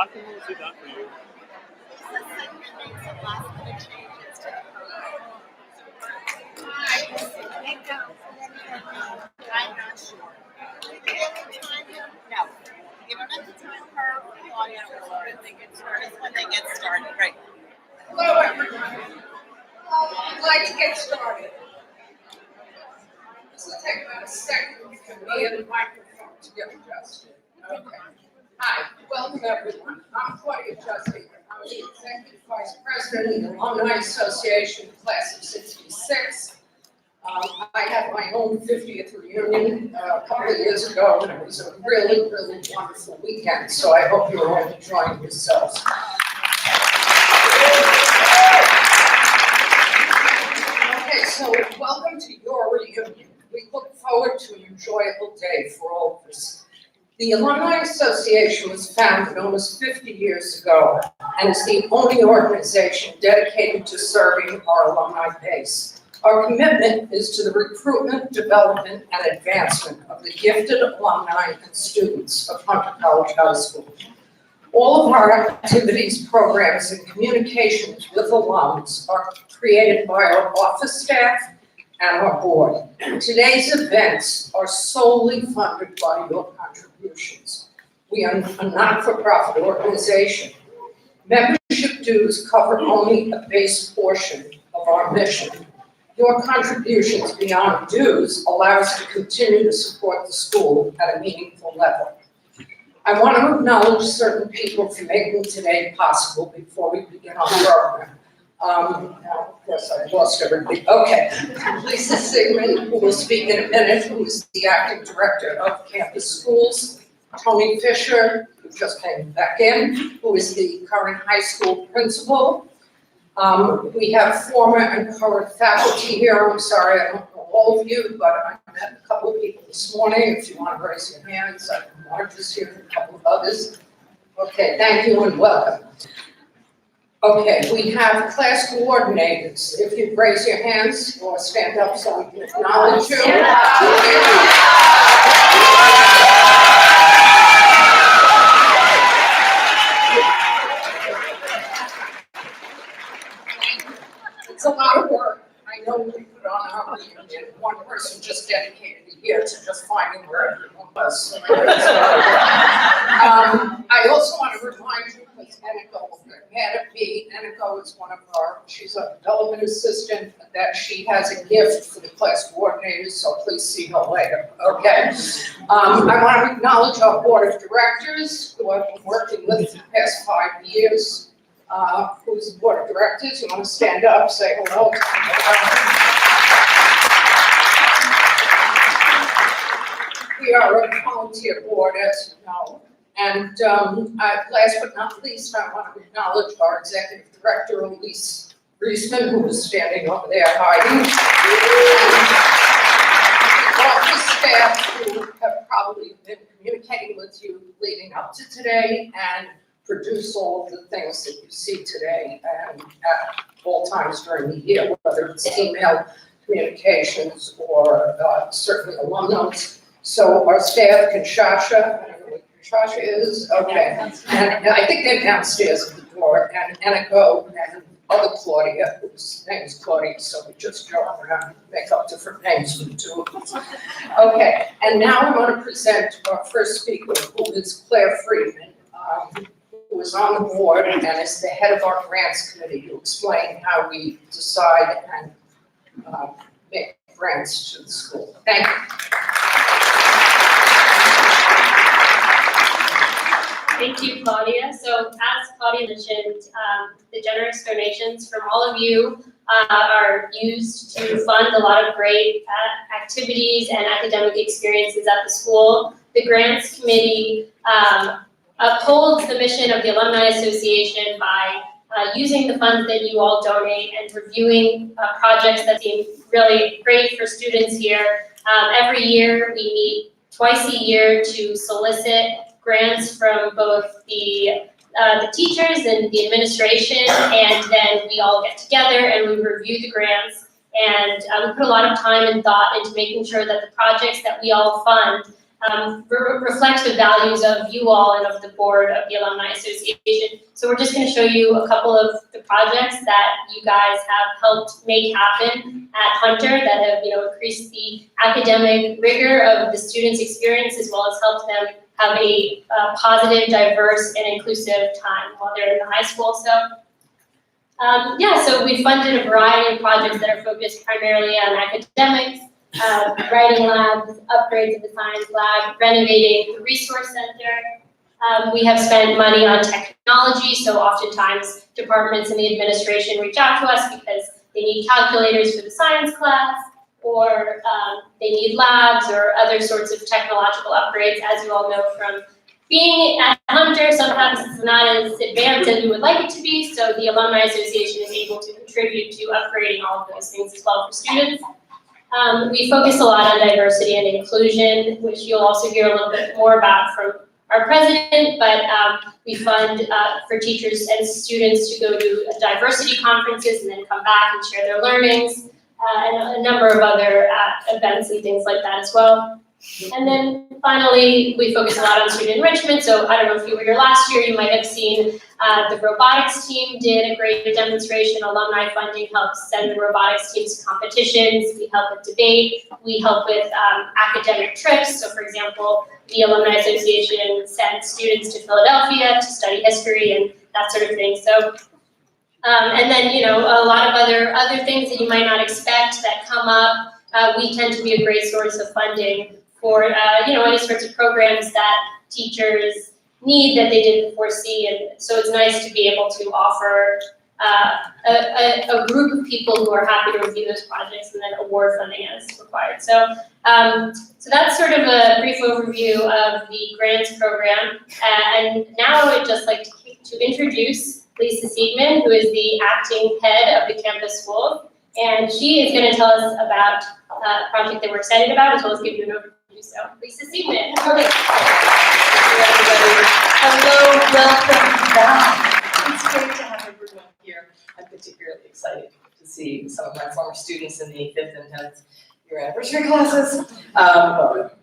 Watson, what was he done for you? This segment makes some last minute changes to the program. I'm not sure. Did you time him? No. You don't have to time her or Claudia or when they get started. When they get started, right? Hello, everyone. I'd like to get started. This will take about a second for me and the microphone to get adjusted. Okay. Hi, welcome everyone. I'm Claudia Justy. I'm the Executive Vice President of the Alumni Association, Class of '66. I had my own 50th reunion a couple of years ago, and it was a really, really wonderful weekend. So I hope you're all enjoying yourselves. Okay, so welcome to your reunion. We look forward to an enjoyable day for all of us. The Alumni Association was founded almost 50 years ago and is the only organization dedicated to serving our alumni base. Our commitment is to the recruitment, development, and advancement of the gifted alumni and students of Hunter College High School. All of our activities, programs, and communications with alums are created by our office staff and our board. Today's events are solely funded by your contributions. We are a not-for-profit organization. Membership dues cover only a base portion of our mission. Your contributions beyond dues allow us to continue to support the school at a meaningful level. I want to acknowledge certain people for making today possible before we begin our program. Of course, I lost everybody. Okay. Lisa Sigmund, who will speak in a minute, who is the acting director of campus schools. Tony Fisher, who just came back in, who is the current high school principal. We have former and current faculty here. I'm sorry, I don't know all of you, but I met a couple of people this morning. If you want to raise your hands, I can mark this here for a couple of others. Okay, thank you and welcome. Okay, we have class coordinators. If you raise your hands or stand up so we can acknowledge you. It's a lot of work. I know we put on our reunion. One person just dedicated a year to just finding where everyone was. I also want to remind you, because Eniko will get mad at me. Eniko is one of our, she's a development assistant, that she has a gift for the class coordinators, so please see her later, okay? I want to acknowledge our board of directors, who I've been working with for the past 5 years. Who's the board of directors? You want to stand up, say hello. We are a volunteer board, as you know. And last but not least, I want to acknowledge our executive director, Elise Reisman, who is standing over there hiding. Office staff who have probably been communicating with you leading up to today and produce all of the things that you see today and at all times during the year, whether it's email communications or certainly alumni. So our staff, Kinshasa, I don't know what Kinshasa is, okay. And I think they're downstairs at the door, and Eniko and other Claudia, whose name is Claudia, so we just go around and make up different names for the two of us. Okay, and now I'm going to present our first speaker, who is Claire Friedman, who is on the board and is the head of our grants committee, to explain how we decide and make grants to the school. Thank you. Thank you, Claudia. So as Claudia mentioned, the generous donations from all of you are used to fund a lot of great activities and academic experiences at the school. The grants committee upholds the mission of the Alumni Association by using the funds that you all donate and reviewing projects that seem really great for students here. Every year we meet twice a year to solicit grants from both the teachers and the administration, and then we all get together and we review the grants, and we put a lot of time and thought into making sure that the projects that we all fund reflect the values of you all and of the board of the Alumni Association. So we're just going to show you a couple of the projects that you guys have helped make happen at Hunter that have, increased the academic rigor of the students' experience as well as helped them have a positive, diverse, and inclusive time while they're in the high school. So we funded a variety of projects that are focused primarily on academics, writing labs, upgrades of the science lab, renovating the resource center. We have spent money on technology, so oftentimes departments in the administration reach out to us because they need calculators for the science class, or they need labs or other sorts of technological upgrades. As you all know from being at Hunter, sometimes it's not as advanced as we would like it to be, so the Alumni Association is able to contribute to upgrading all of those things as well for students. We focus a lot on diversity and inclusion, which you'll also hear a little bit more about from our president, but we fund for teachers and students to go to diversity conferences and then come back and share their learnings, and a number of other events and things like that as well. And then finally, we focus a lot on student enrichment. So I don't know if you were here last year, you might have seen the robotics team did a great demonstration. Alumni funding helps send the robotics teams to competitions. We help with debate. We help with academic trips. So for example, the Alumni Association sent students to Philadelphia to study history and that sort of thing. So, and then, a lot of other things that you might not expect that come up. We tend to be a great source of funding for, any sorts of programs that teachers need that they didn't foresee. And so it's nice to be able to offer a group of people who are happy to review those projects and then award funding as required. So that's sort of a brief overview of the grants program. And now I would just like to introduce Lisa Siegman, who is the acting head of the campus school. And she is going to tell us about a project that we're excited about, as well as give you an overview. So, Lisa Siegman. Okay. Hello, welcome back. It's great to have everyone here. I'm particularly excited to see some of my former students in the 5th and 10th year anniversary classes.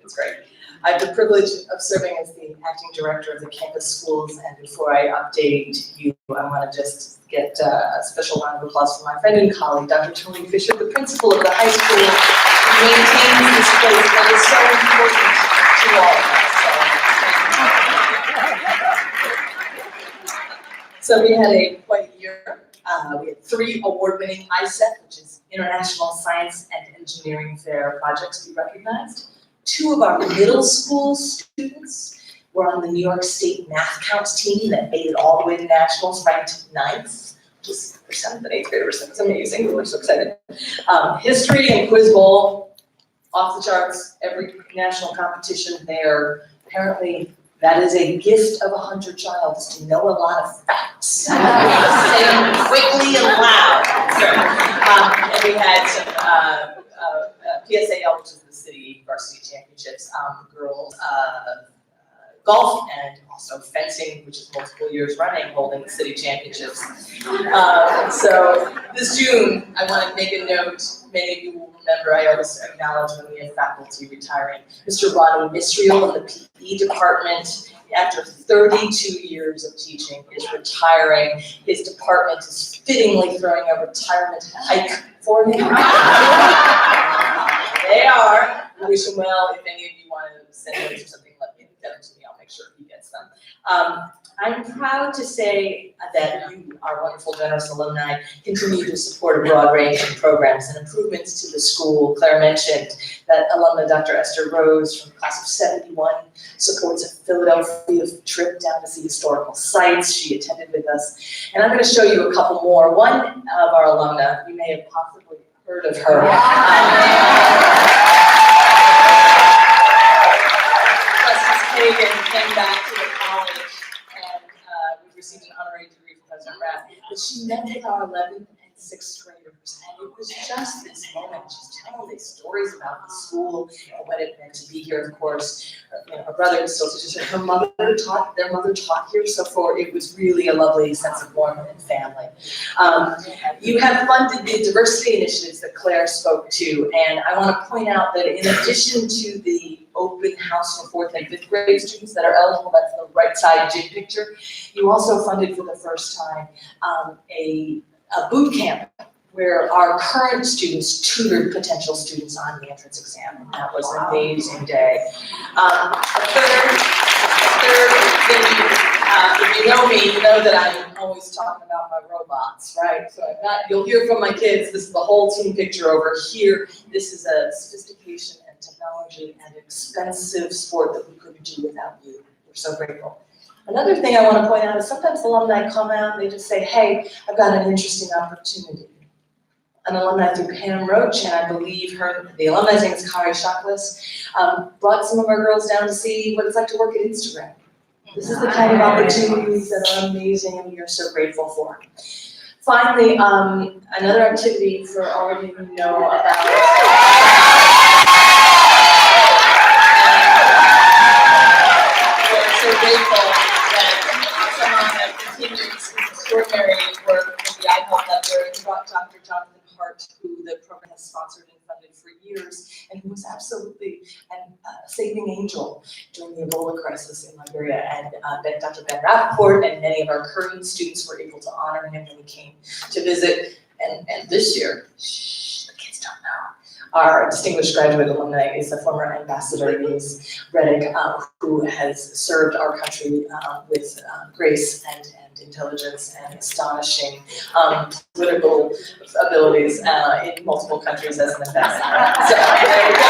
It's great. I have the privilege of serving as the acting director of the campus schools, and before I update you, I want to just get a special round of applause for my friend and colleague, Dr. Tony Fisher, the principal of the high school, who maintains this place that is so important to all of us. So we had a quite year. We had 3 award-winning ISEF, which is International Science and Engineering Fair projects to be recognized. 2 of our middle school students were on the New York State Math Counts team that made it all the way to nationals, ranked 9th, which is for 7th and 8th graders. It's amazing. We were so excited. History and Quiz Bowl, off the charts. Every national competition there. Apparently, that is a gift of a Hunter child, is to know a lot of facts. Say them quickly and loud. And we had some PSAL, which is the city varsity championships, girls golf, and also fencing, which is multiple years running, holding the city championships. So this June, I want to make a note. Many of you will remember, I always acknowledge when we have faculty retiring. Mr. Ronnie Misriel in the PE department, after 32 years of teaching, is retiring. His department is fittingly throwing a retirement hike for him. They are. We wish him well. If any of you want to send notes or something, let me get them to me. I'll make sure he gets them. I'm proud to say that you, our wonderful, generous alumni, continue to support a broad range of programs and improvements to the school. Claire mentioned that alumna Dr. Esther Rose from the class of 71 supports a Philadelphia trip down to see historical sites. She attended with us. And I'm going to show you a couple more. One of our alumna, you may have possibly heard of her. Justice Kagan came back to the college and we received an honorary degree from President Rath. But she met with our 11th and 6th graders, and it was just this moment. She's telling these stories about the school and what it meant to be here. Of course, her brother was still teaching. Her mother taught. Their mother taught here, so it was really a lovely sense of warmth and family. You have funded the diversity initiatives that Claire spoke to, and I want to point out that in addition to the open house for 4th and 5th grade students that are eligible. That's the right side gym picture. You also funded for the first time a boot camp where our current students tutored potential students on the entrance exam. And that was an amazing day. A third thing, if you know me, you know that I'm always talking about my robots, right? So you'll hear from my kids, this is the whole team picture over here. This is a sophistication and technology and expensive sport that we couldn't do without you. We're so grateful. Another thing I want to point out is sometimes alumni come out and they just say, hey, I've got an interesting opportunity. An alumni through Pam Roach, and I believe the alumni's name is Kari Shockless, brought some of our girls down to see what it's like to work at Instagram. This is the kind of opportunities that are amazing and we are so grateful for. Finally, another activity for all of you who know about we're so grateful that someone continues extraordinary work with the iPod Library. We brought Dr. Jonathan Hart, who the program has sponsored and funded for years, and who was absolutely a saving angel during the Ebola crisis in Liberia. And Dr. Ben Rappaport and many of our current students were able to honor him when he came to visit. And this year, the kids don't know, our distinguished graduate alumni is the former ambassador, Ms. Reddick, who has served our country with grace and intelligence and astonishing political abilities in multiple countries as an ambassador. So there we go.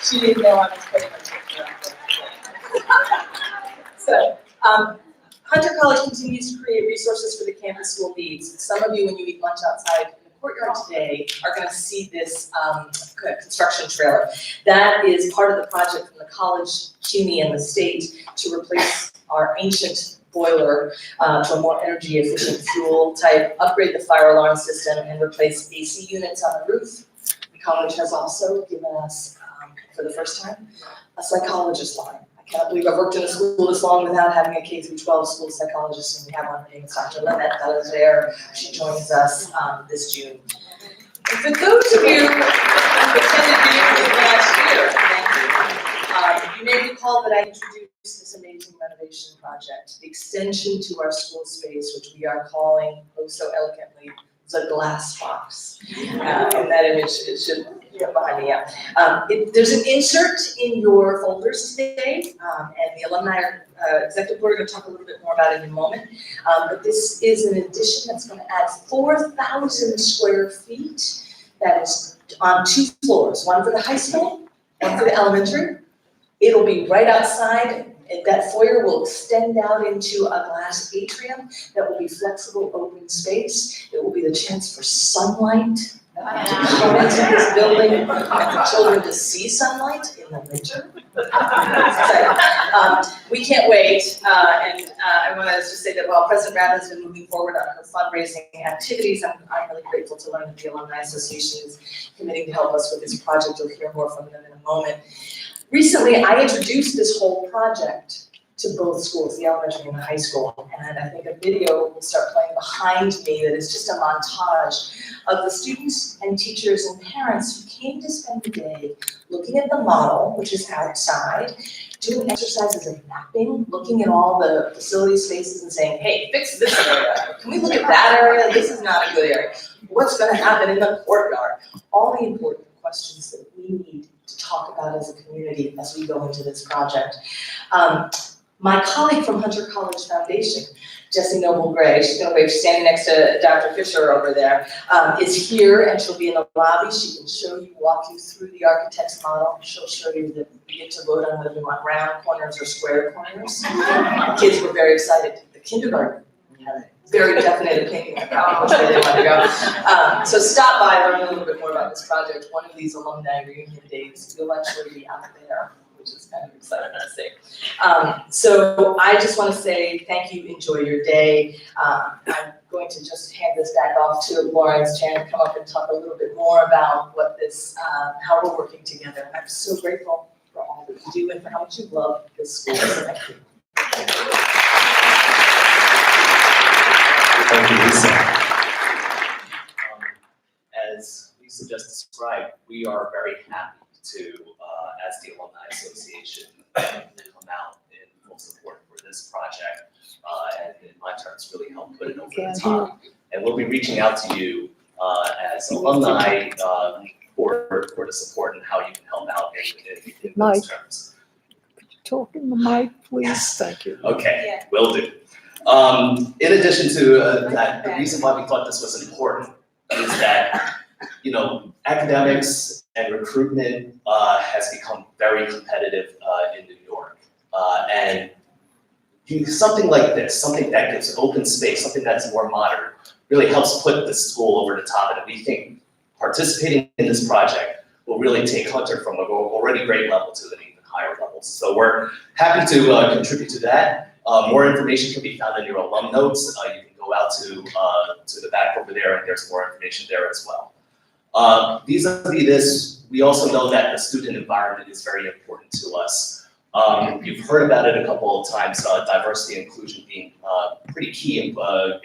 She didn't know I was putting her picture up. So, Hunter College continues to create resources for the campus school needs. Some of you, when you eat lunch outside in the courtyard today, are going to see this construction trailer. That is part of the project from the college, CUNY, and the state to replace our ancient boiler to a more energy efficient fuel type, upgrade the fire alarm system, and replace AC units on the roof. The college has also given us, for the first time, a psychologist line. I can't believe I've worked in a school this long without having a K-12 school psychologist, and we have one. Her name is Dr. Lynette Belazaire. She joins us this June. And for those of you who attended the last year, thank you. You may recall that I introduced this amazing renovation project, the extension to our school space, which we are calling, oh so elegantly, the glass box. And that image, it should be up behind me, yeah. There's an insert in your folders today, and the alumni executive board are going to talk a little bit more about it in a moment. But this is an addition that's going to add 4,000 square feet. That is on 2 floors, one for the high school, one for the elementary. It'll be right outside. That foyer will extend out into a glass atrium that will be flexible open space. It will be the chance for sunlight to come into this building and for children to see sunlight in the winter. We can't wait, and I want to just say that while President Rath has been moving forward on her fundraising activities, I'm really grateful to learn that the Alumni Association is committing to help us with this project. You'll hear more from them in a moment. Recently, I introduced this whole project to both schools, the elementary and the high school, and I think a video will start playing behind me that is just a montage of the students and teachers and parents who came to spend the day looking at the model, which is outside, doing exercises of mapping, looking at all the facility spaces and saying, hey, fix this area. Can we look at that area? This is not a good area. What's going to happen in the courtyard? All the important questions that we need to talk about as a community as we go into this project. My colleague from Hunter College Foundation, Jessie Noble Gray, she's going to wave, standing next to Dr. Fisher over there, is here, and she'll be in the lobby. She can show you, walk you through the architect's model. She'll show you that you get to vote on whether you want round corners or square corners. Kids were very excited. The kindergarten had a very definite opinion about which way they want to go. So stop by, learn a little bit more about this project. One of these alumni reunion days, you'll actually be out there, which is kind of exciting to see. So I just want to say thank you, enjoy your day. I'm going to just hand this back off to Lawrence Chan to come up and talk a little bit more about what this, how we're working together. I'm so grateful for all that you do and for how much you love this school. So thank you. Thank you, Lisa. As Lisa just described, we are very happy to, as the Alumni Association, come out in full support for this project, and in my terms, really help put it over the top. And we'll be reaching out to you as alumni for the support and how you can help out in those terms. Talk in the mic, please. Yes. Thank you. Okay, will do. In addition to that, the reason why we thought this was important is that, you know, academics and recruitment has become very competitive in New York. And something like this, something that gives open space, something that's more modern, really helps put the school over the top. And we think participating in this project will really take Hunter from an already great level to an even higher level. So we're happy to contribute to that. More information can be found in your alum notes. You can go out to the back over there, and there's more information there as well. Vis-a-vis this, we also know that the student environment is very important to us. You've heard about it a couple of times, diversity and inclusion being pretty key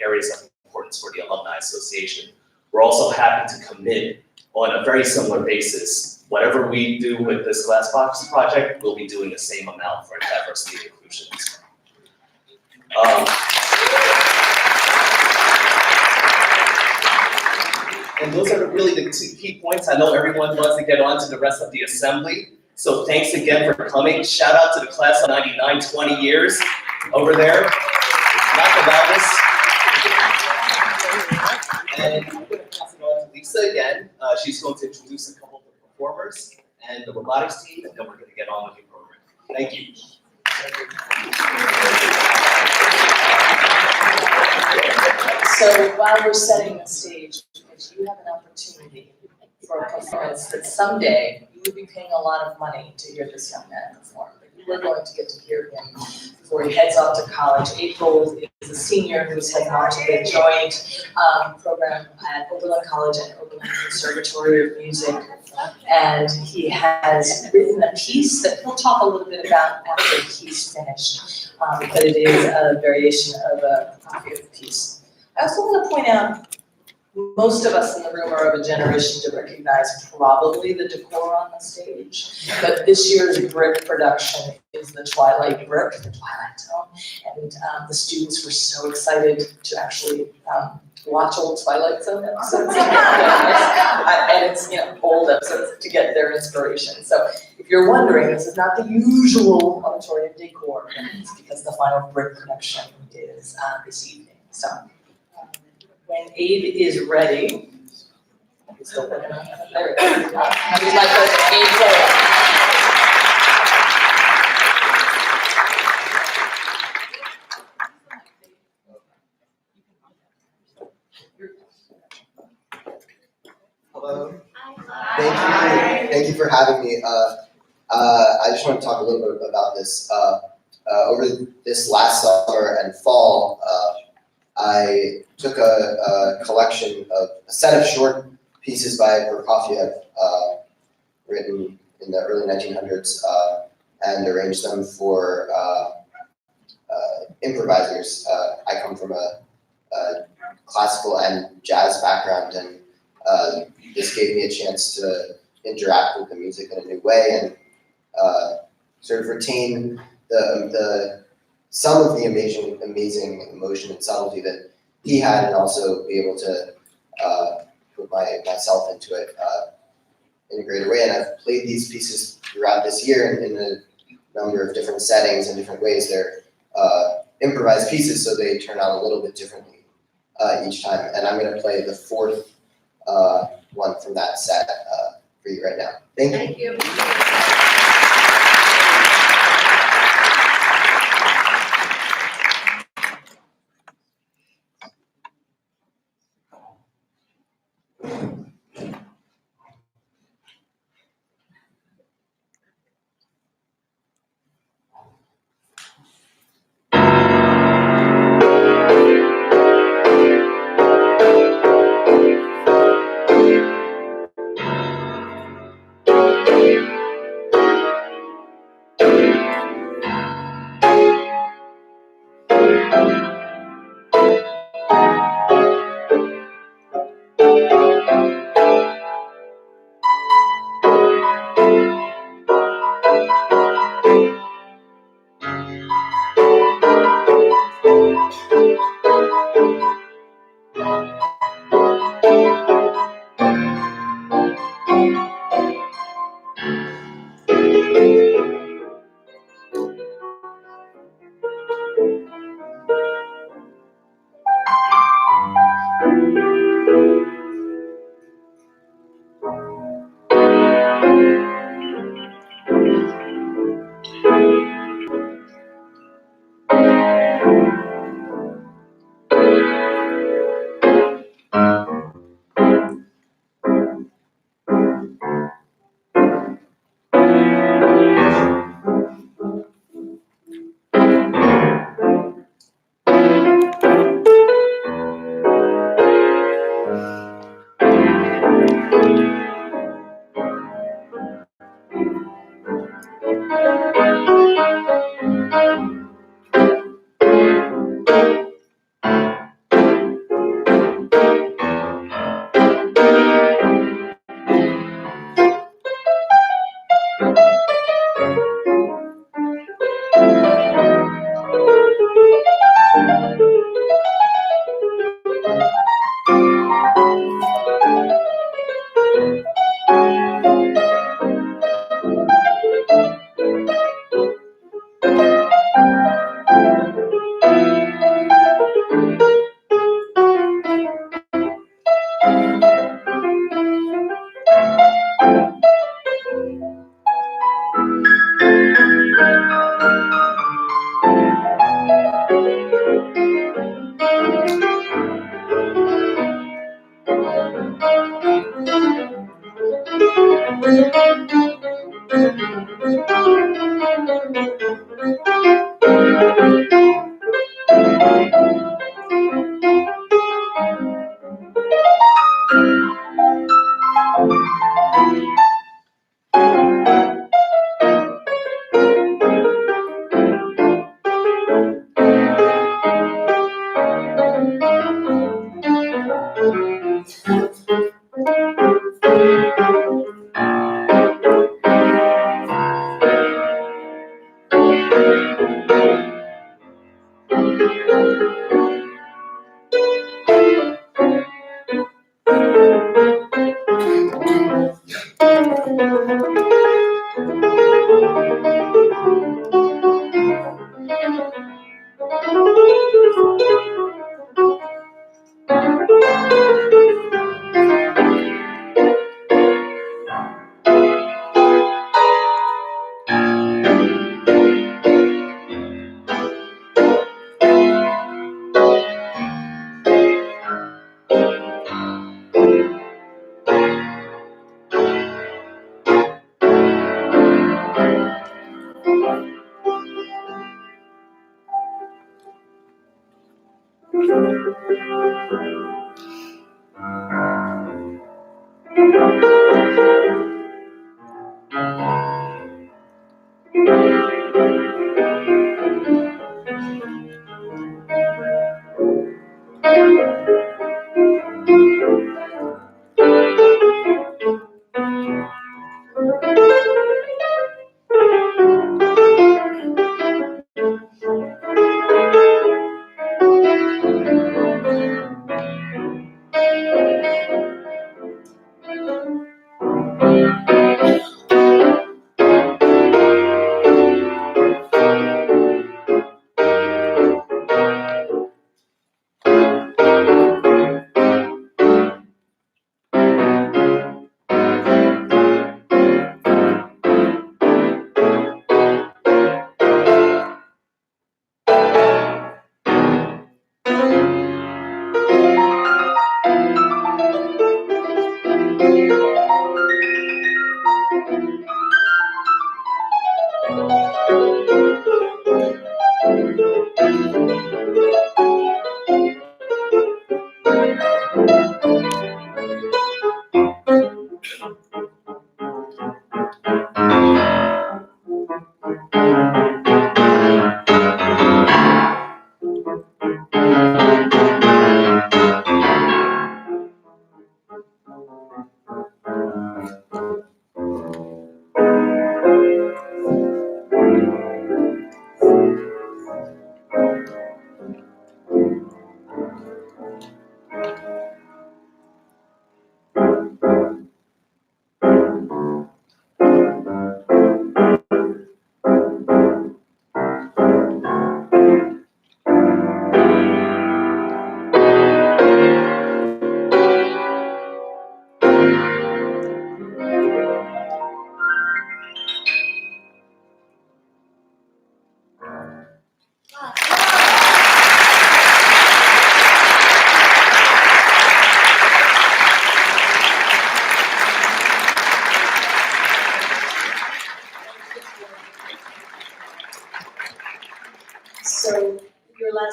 areas of importance for the Alumni Association. We're also happy to commit on a very similar basis. Whatever we do with this Glassbox project, we'll be doing the same amount for diversity and inclusion as well. And those are really the two key points. I know everyone wants to get on to the rest of the assembly. So thanks again for coming. Shout out to the class of 99, 20 years over there. Not the loudest. And I'm going to pass it on to Lisa again. She's going to introduce a couple of the performers and the robotics team, and then we're going to get on with the program. Thank you. So while we're setting the stage, because you have an opportunity for a performance that someday you would be paying a lot of money to hear this young man perform, but you are going to get to hear him before he heads off to college. April is a senior who's heading on to the joint program at Oberlin College and Oberlin Conservatory of Music. And he has written a piece that he'll talk a little bit about after he's finished, but it is a variation of a copy of the piece. I also want to point out, most of us in the room are of a generation to recognize probably the decor on the stage, but this year's brick production is the Twilight brick, the Twilight Zone, and the students were so excited to actually watch old Twilight Zone episodes. And it's, you know, old episodes to get their inspiration. So if you're wondering, this is not the usual auditorium decor, it's because the final brick production is this evening. So when Abe is ready, he's still working on it. There it is. He's my first Abe player. Hello. Thank you for having me. I just want to talk a little bit about this. Over this last summer and fall, I took a collection of a set of short pieces by Prokofiev, written in the early 1900s, and arranged them for improvisers. I come from a classical and jazz background, and this gave me a chance to interact with the music in a new way and sort of retain some of the amazing emotion and subtlety that he had, and also be able to put myself into it in a greater way. And I've played these pieces throughout this year in a number of different settings and different ways. They're improvised pieces, so they turn out a little bit differently each time. And I'm going to play the fourth one from that set for you right now. Thank you.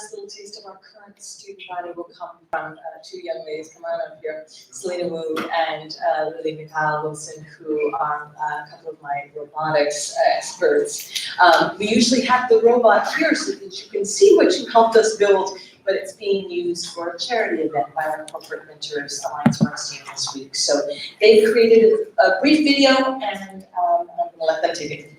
last little taste of our current student body will come from two young ladies. Come on up here, Selena Wu and Lily Mikhail Wilson, who are a couple of my robotics experts. We usually have the robot here so that you can see what you helped us build, but it's being used for a charity event by our Corporate Mentors Alliance for Esteem this week. So they created a brief video, and I'm gonna let them take it.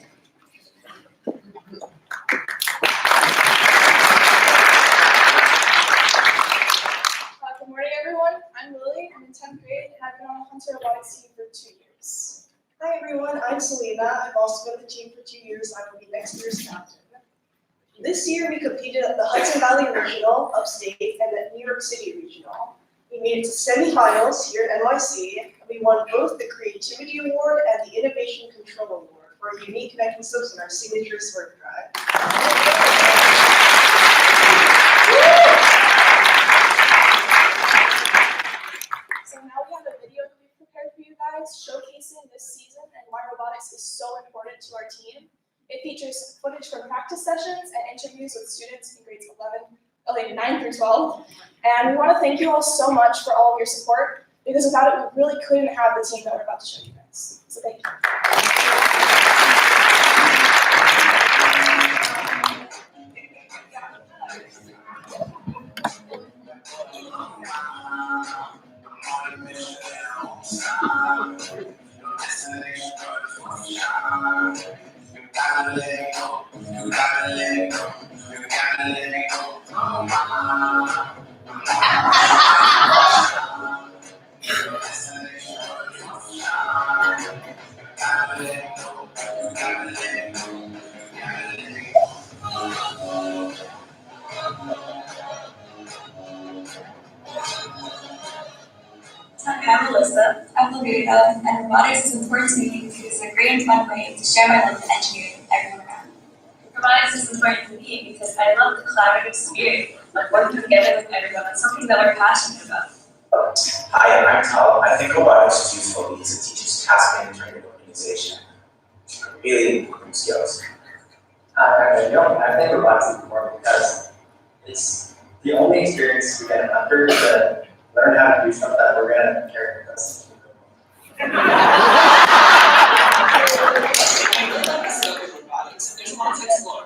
Good morning, everyone. I'm Lily. I'm in 10th grade, and I've been on the Hunter Robotics team for 2 years. Hi, everyone. I'm Selena. I've also been on the team for 2 years. I will be next year's captain. This year, we competed at the Hudson Valley Regional, Upstate, and the New York City Regional. We made it to semifinals here at NYC, and we won both the Creativity Award and the Innovation Control Award for our unique connecting subs and our signature Spark Drive. So now we have a video that we've prepared for you guys showcasing this season and why robotics is so important to our team. It features footage from practice sessions and interviews with students in grades 9 through 12. And we want to thank you all so much for all of your support, because without it, we really couldn't have the team that we're about to show you guys. So thank you. I'm Melissa. I'm Olivia, and robotics is important to me because it's a great and fun way to share my love of engineering with everyone around me. Robotics is important to me because I love the collaborative spirit of working together with everyone on something that we're passionate about. Hi, I'm Tal. I think robotics is useful because it teaches task management and organization. Really important skills. I think robotics is important because it's the only experience we get after to learn how to do stuff that we're gonna carry with us. There's a lot to explore.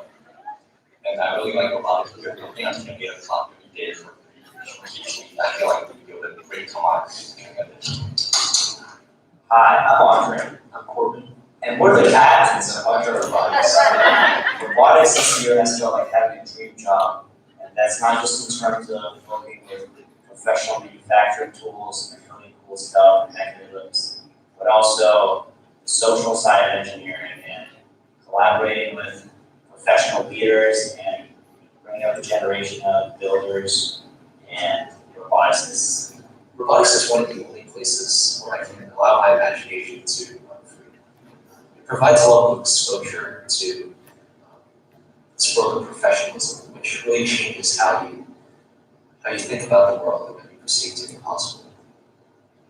And I really like robotics because we're going to get a clock every day for I feel like we can be able to bring come on. Hi, I'm Andre. I'm Corbin. And we're the captains of Hunter Robotics. Robotics is here and I feel like having a dream job. And that's not just in terms of working with professional manufacturing tools and really cool stuff and mechanisms, but also the social side of engineering and collaborating with professional leaders and bringing up the generation of builders and robotics. Robotics is one of the only places where I can allow my imagination to run free. It provides a level of exposure to this world of professionalism, which really changes how you think about the world and how you perceive to be possible.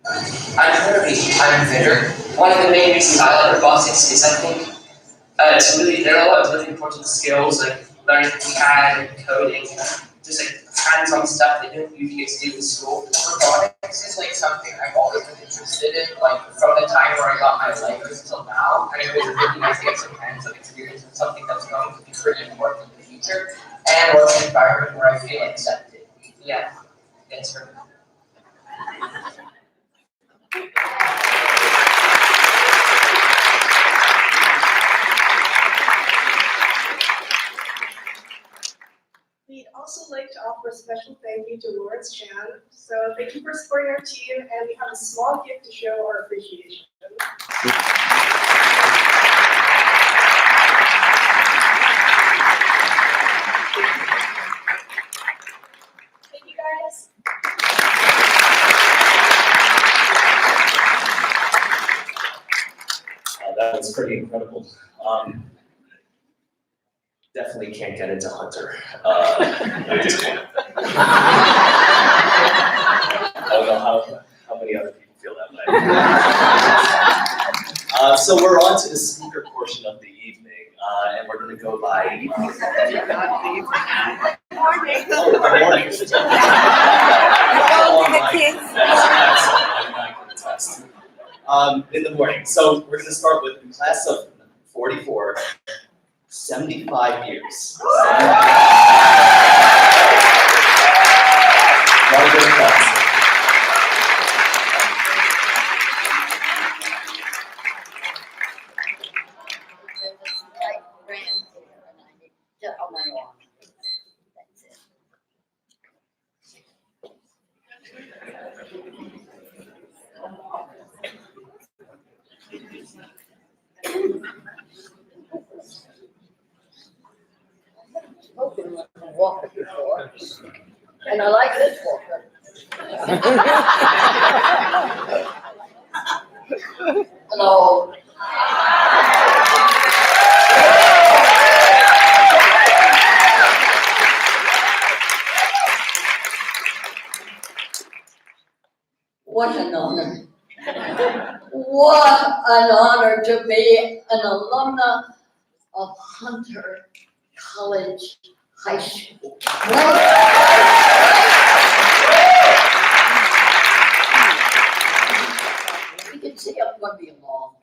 I'm Kirby. I'm Victor. One of the main reasons I like robotics is I think there are a lot of really important skills like learning CAD and coding, just like hands-on stuff that you don't usually get to do in school. Robotics is like something I've always been interested in, like from the time where I got my Legos until now, and it was really nice to get some hands-on experience with something that's going to be pretty important in the future, and work in an environment where I feel accepted. Yeah, thanks for We'd also like to offer a special thank you to Lawrence Chan. So thank you for supporting our team, and we have a small gift to show our appreciation. Thank you guys. That was pretty incredible. Definitely can't get into Hunter. I don't know how many other people feel that way. So we're on to the speaker portion of the evening, and we're going to go by. Morning. Oh, good morning. All the kids. In the morning. So we're going to start with the class of 44, 75 years. Round of applause. On my arm. That's it. Spoken with a walker before, and I like this walker. Hello. What an honor. What an honor to be an alumna of Hunter College High School. You can see I'm going to be long.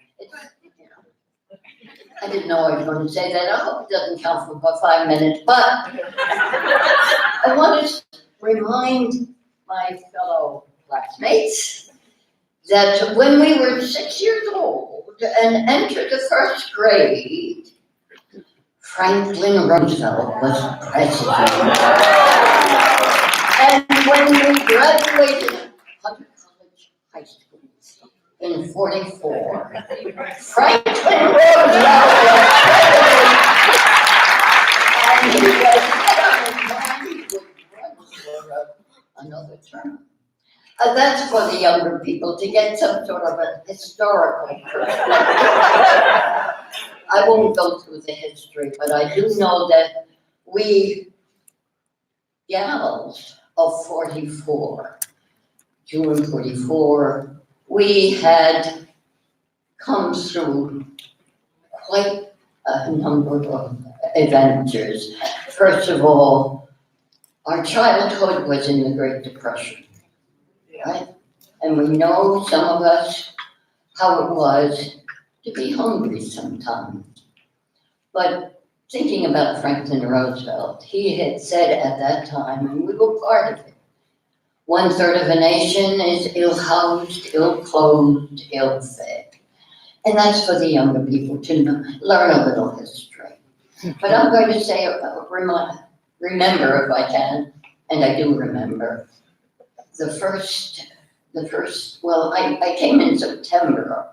I didn't know I was going to say that. I hope it doesn't count for about 5 minutes, but I want to remind my fellow classmates that when we were 6 years old and entered the first grade, Franklin Roosevelt was president. And when we graduated Hunter College High School in 44, Franklin Roosevelt was president. And he was he would run for another term. That's for the younger people to get some sort of a historical perspective. I won't go through the history, but I do know that we gals of 44, June 44, we had come through quite a number of adventures. First of all, our childhood was in the Great Depression. Right? And we know, some of us, how it was to be hungry sometimes. But thinking about Franklin Roosevelt, he had said at that time, and we were part of it, 1/3 of a nation is ill-housed, ill-clothed, ill-fed. And that's for the younger people to learn a little history. But I'm going to say, remember if I can, and I do remember, the first, well, I came in September.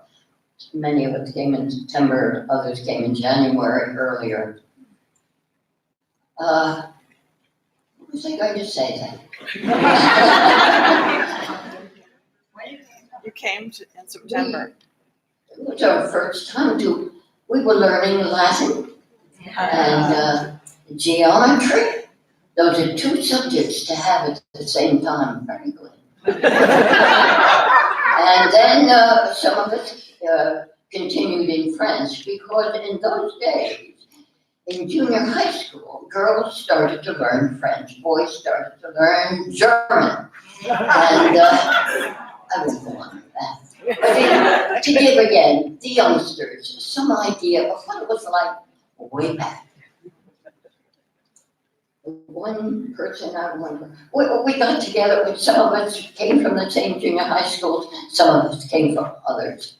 Many of us came in September, others came in January earlier. What was I going to say then? You came in September. It was our first time we were learning Latin and geometry. Those are 2 subjects to have at the same time, very good. And then some of us continued in French, because in those days, in junior high school, girls started to learn French, boys started to learn German. And I won't go on with that. But to give again the youngsters some idea of what it was like way back. One person I remember, we got together, with some of us came from the same junior high schools, some of us came from others.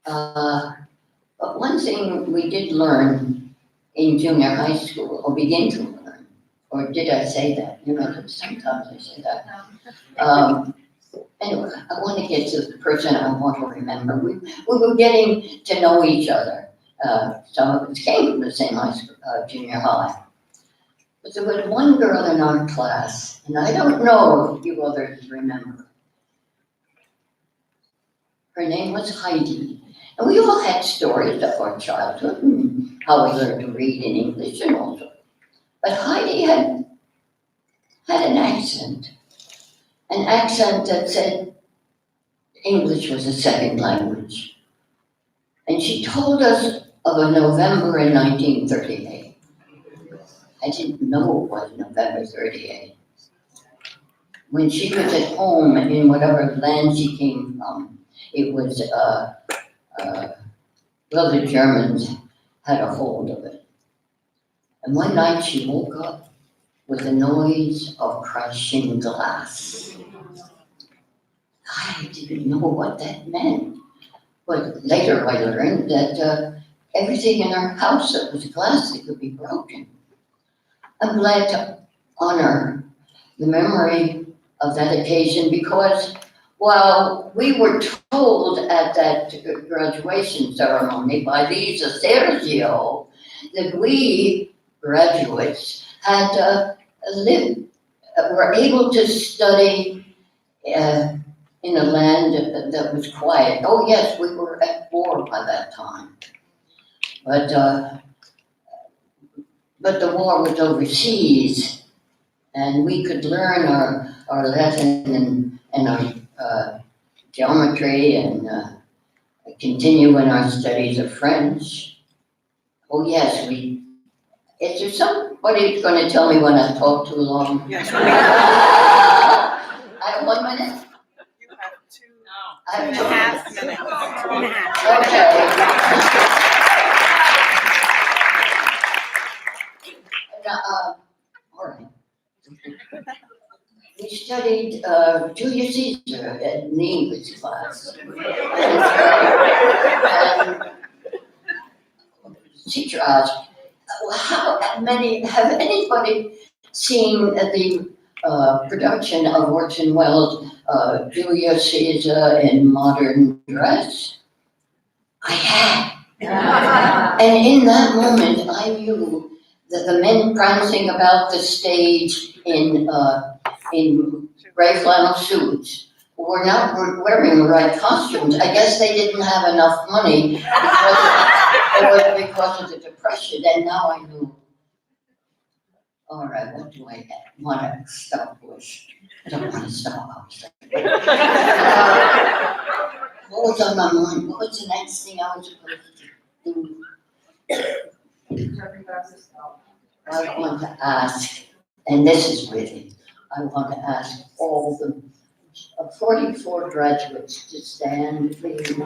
But one thing we did learn in junior high school, or begin to learn, or did I say that? You know, sometimes I say that. Anyway, I want to get to the person I want to remember. We were getting to know each other. Some of us came from the same high school, junior high. But there was one girl in our class, and I don't know if you others remember. Her name was Heidi. And we all had stories of our childhood and how we learned to read in English and all that. But Heidi had an accent that said English was a second language. And she told us of a November in 1938. I didn't know it was November 38. When she was at home in whatever land she came from, it was, well, the Germans had a hold of it. And one night she woke up with the noise of crashing glass. I didn't know what that meant. But later I learned that everything in our house that was glass that could be broken. I'm glad to honor the memory of that occasion because while we were told at that graduation ceremony by Lisa Sergio that we graduates had were able to study in a land that was quiet. Oh yes, we were at war by that time. But the war was overseas and we could learn our Latin and our geometry and continue in our studies of French. Oh yes, is there somebody going to tell me when I've talked too long? Yes. I have 1 minute? You have two. I have 2.5 minutes. 2.5. Okay. All right. We studied Julius Caesar in the English class. And the teacher asked, have anybody seen the production of Orson Welles' Julius Caesar in modern dress? I had. And in that moment, I knew that the men prancing about the stage in gray flannel suits were not wearing the right costumes. I guess they didn't have enough money because of the Depression, and now I knew. All right, what do I want to stop with? I don't want to stop. What was on my mind? What was the next thing I was supposed to do? I want to ask, and this is really, I want to ask all the 44 graduates to stand, please.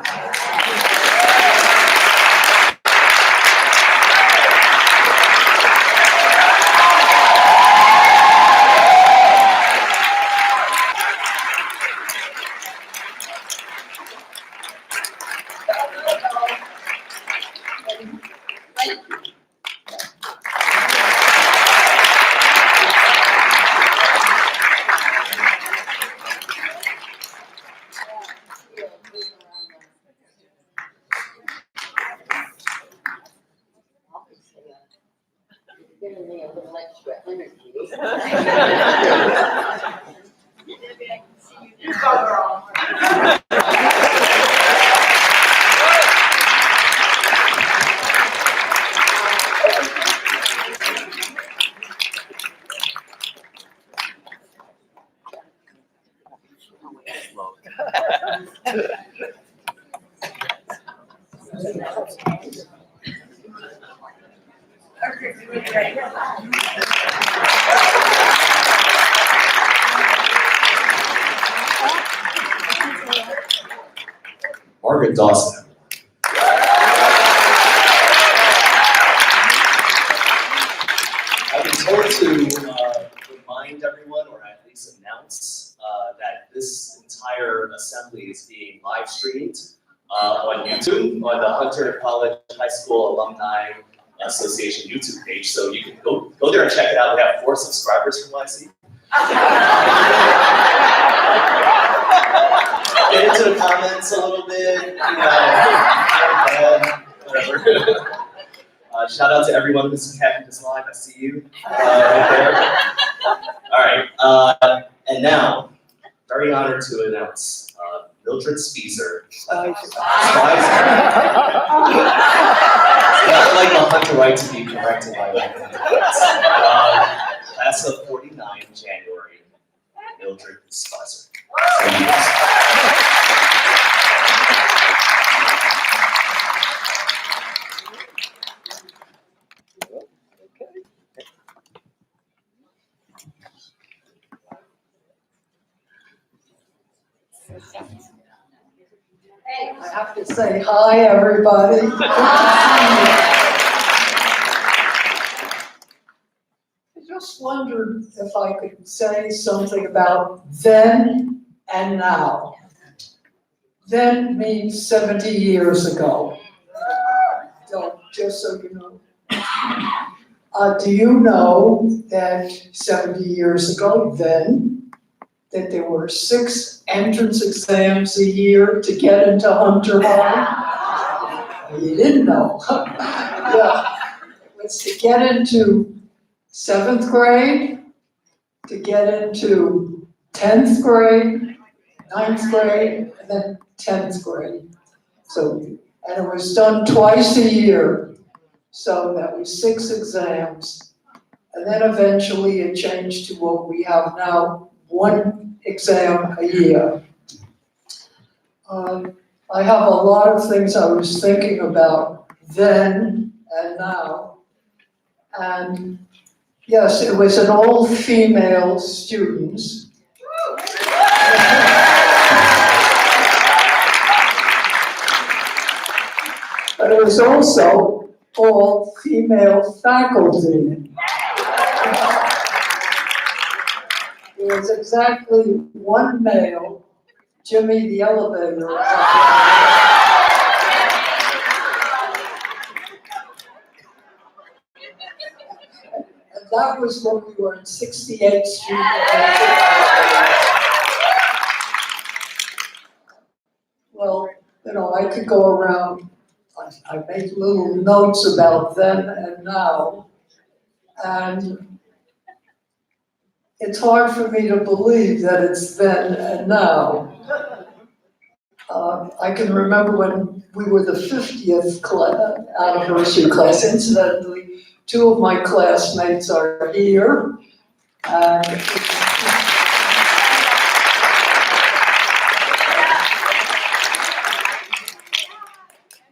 Giving me a little extra energy. You go, girl. Margaret Dawson. I've been told to remind everyone, or at least announce, that this entire assembly is being live streamed on YouTube, on the Hunter College High School Alumni Association YouTube page. So you can go there and check it out. We have 4 subscribers from what I see. Get into the comments a little bit, whatever. Shout out to everyone who's catching this live. I see you right there. All right, and now, very honored to announce Mildred Spicer. Not like a Hunter right to be corrected by class of 49, January, Mildred Spicer. I have to say hi, everybody. I just wondered if I could say something about then and now. Then means 70 years ago. So, just so you know. Do you know that 70 years ago then, that there were 6 entrance exams a year to get into Hunter High? You didn't know. Yeah, it was to get into 7th grade, to get into 10th grade, 9th grade, and then 10th grade. So, and it was done twice a year. So that was 6 exams. And then eventually it changed to what we have now, 1 exam a year. I have a lot of things I was thinking about then and now. And yes, it was an all-female students. But it was also all female faculty. There was exactly 1 male, Jimmy the elevator. And that was when we were in 68th Street. Well, you know, I could go around. I make little notes about then and now, and it's hard for me to believe that it's then and now. I can remember when we were the 50th anniversary class. Incidentally, 2 of my classmates are here, and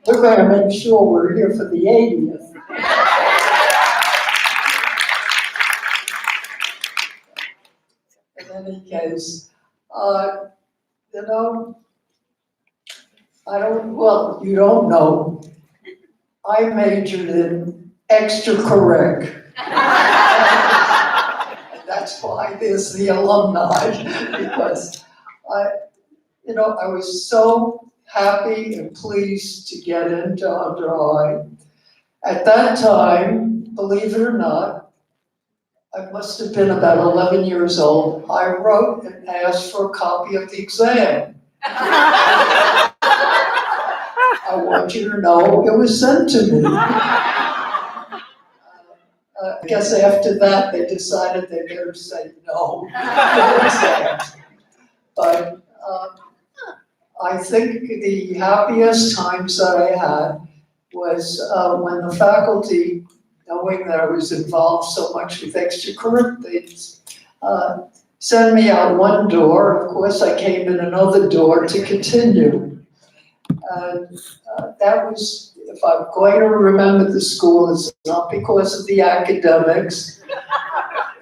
we're going to make sure we're here for the 80th. In any case, you know, you don't know, I majored in extracurric. And that's why there's the alumni, because I was so happy and pleased to get into Hunter High. At that time, believe it or not, I must have been about 11 years old. I wrote and asked for a copy of the exam. I want you to know it was sent to me. I guess after that, they decided they better say no. But I think the happiest times that I had was when the faculty, knowing that I was involved so much with extracurriculars, they sent me out 1 door. Of course, I came in another door to continue. That was, if I'm going to remember the school, it's not because of the academics,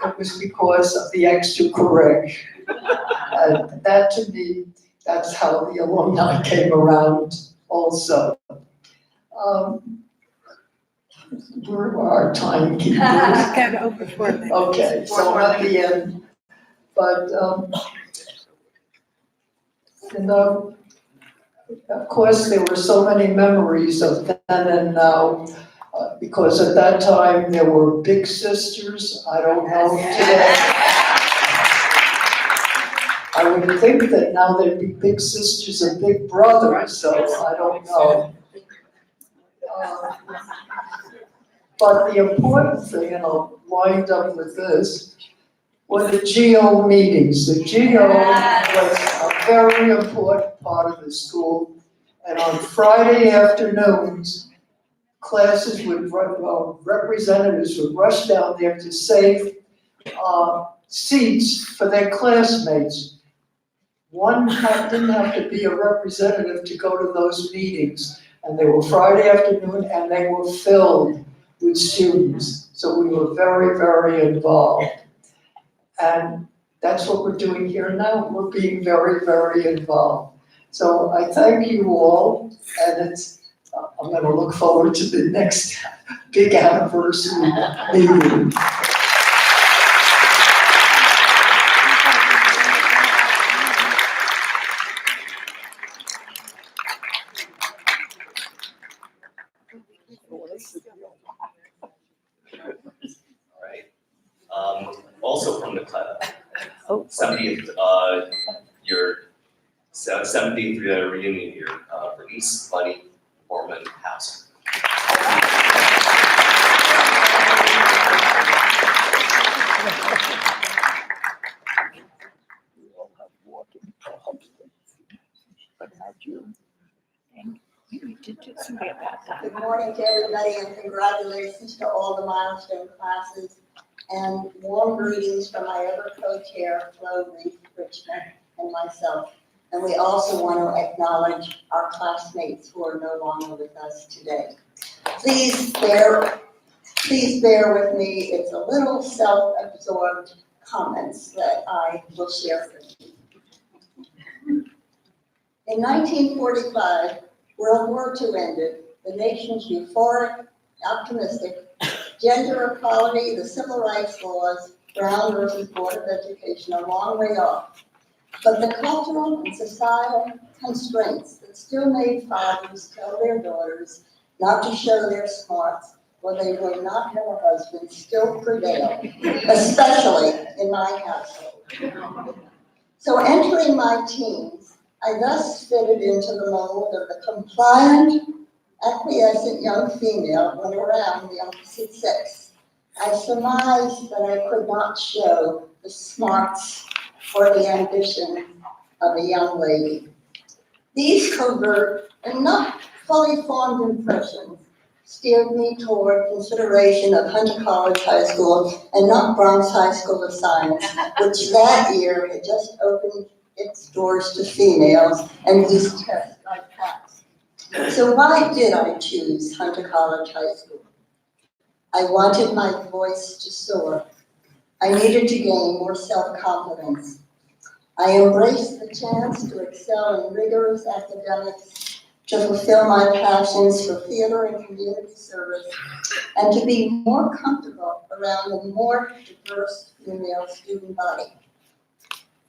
it was because of the extracurricular. And that to me, that's how the alumni came around also. Where are our timekeepers? Okay, so I'm at the end. But, you know, of course, there were so many memories of then and now, because at that time there were big sisters. I don't know today. I would think that now there'd be big sisters and big brothers, so I don't know. But the important thing, and I'll wind up with this, were the GO meetings. The GO was a very important part of the school. And on Friday afternoons, classes would representatives would rush down there to save seats for their classmates. One didn't have to be a representative to go to those meetings. And they were Friday afternoon, and they were filled with students. So we were very, very involved. And That's what we're doing here now. We're being very, very involved. So I thank you all, and I'm gonna look forward to the next big anniversary meeting. Also from the club, 70th, your 70th reunion here, for East Buddy Foreman House. Good morning to everybody and congratulations to all the milestone classes and warm greetings from my ever co-chair, Flo Richmond, and myself. And we also want to acknowledge our classmates who are no longer with us today. Please bear with me. It's a little self-absorbed comments that I will share with you. In 1945, World War II ended. The nation's euphoric, optimistic, gender equality, the civil rights laws, Brown versus Board of Education, a long way off. But the cultural and societal constraints that still made fathers tell their daughters not to show their smarts or they will not have a husband still prevail, especially in my household. So entering my teens, I thus fitted into the mold of the compliant, acquiescent young female when around the opposite sex. I surmised that I could not show the smarts or the ambition of a young lady. These covert and not fully formed impressions steered me toward consideration of Hunter College High School and not Bronx High School of Science, which that year had just opened its doors to females and whose test I passed. So why did I choose Hunter College High School? I wanted my voice to soar. I needed to gain more self-confidence. I embraced the chance to excel in rigorous academics, to fulfill my passions for theater and community service, and to be more comfortable around a more diverse female student body.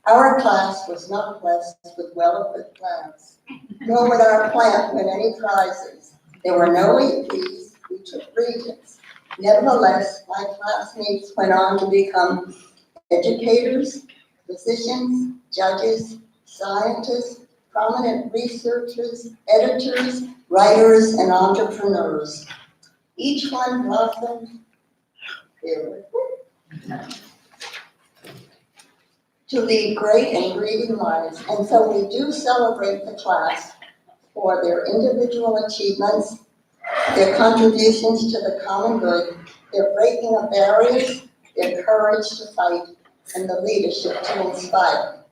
Our class was not blessed with well-equipped labs, nor would our plant win any prizes. There were no EPs, we took regents. Nevertheless, my classmates went on to become educators, physicians, judges, scientists, prominent researchers, editors, writers, and entrepreneurs. Each one blossomed to lead great and grieving lives. And so we do celebrate the class for their individual achievements, their contributions to the common good, their breaking of barriers, their courage to fight, and the leadership to inspire.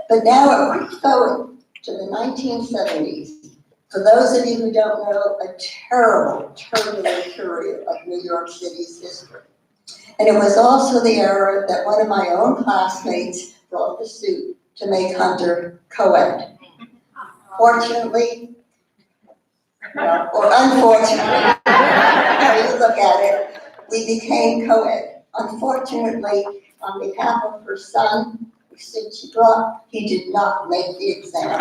But now a quick forward to the 1970s. For those of you who don't know, a terrible, turbulent period of New York City's history. And it was also the era that one of my own classmates brought the suit to make Hunter co-ed. Fortunately, or unfortunately, how you look at it, we became co-ed. Unfortunately, on behalf of her son, the suit she brought, he did not make the exam.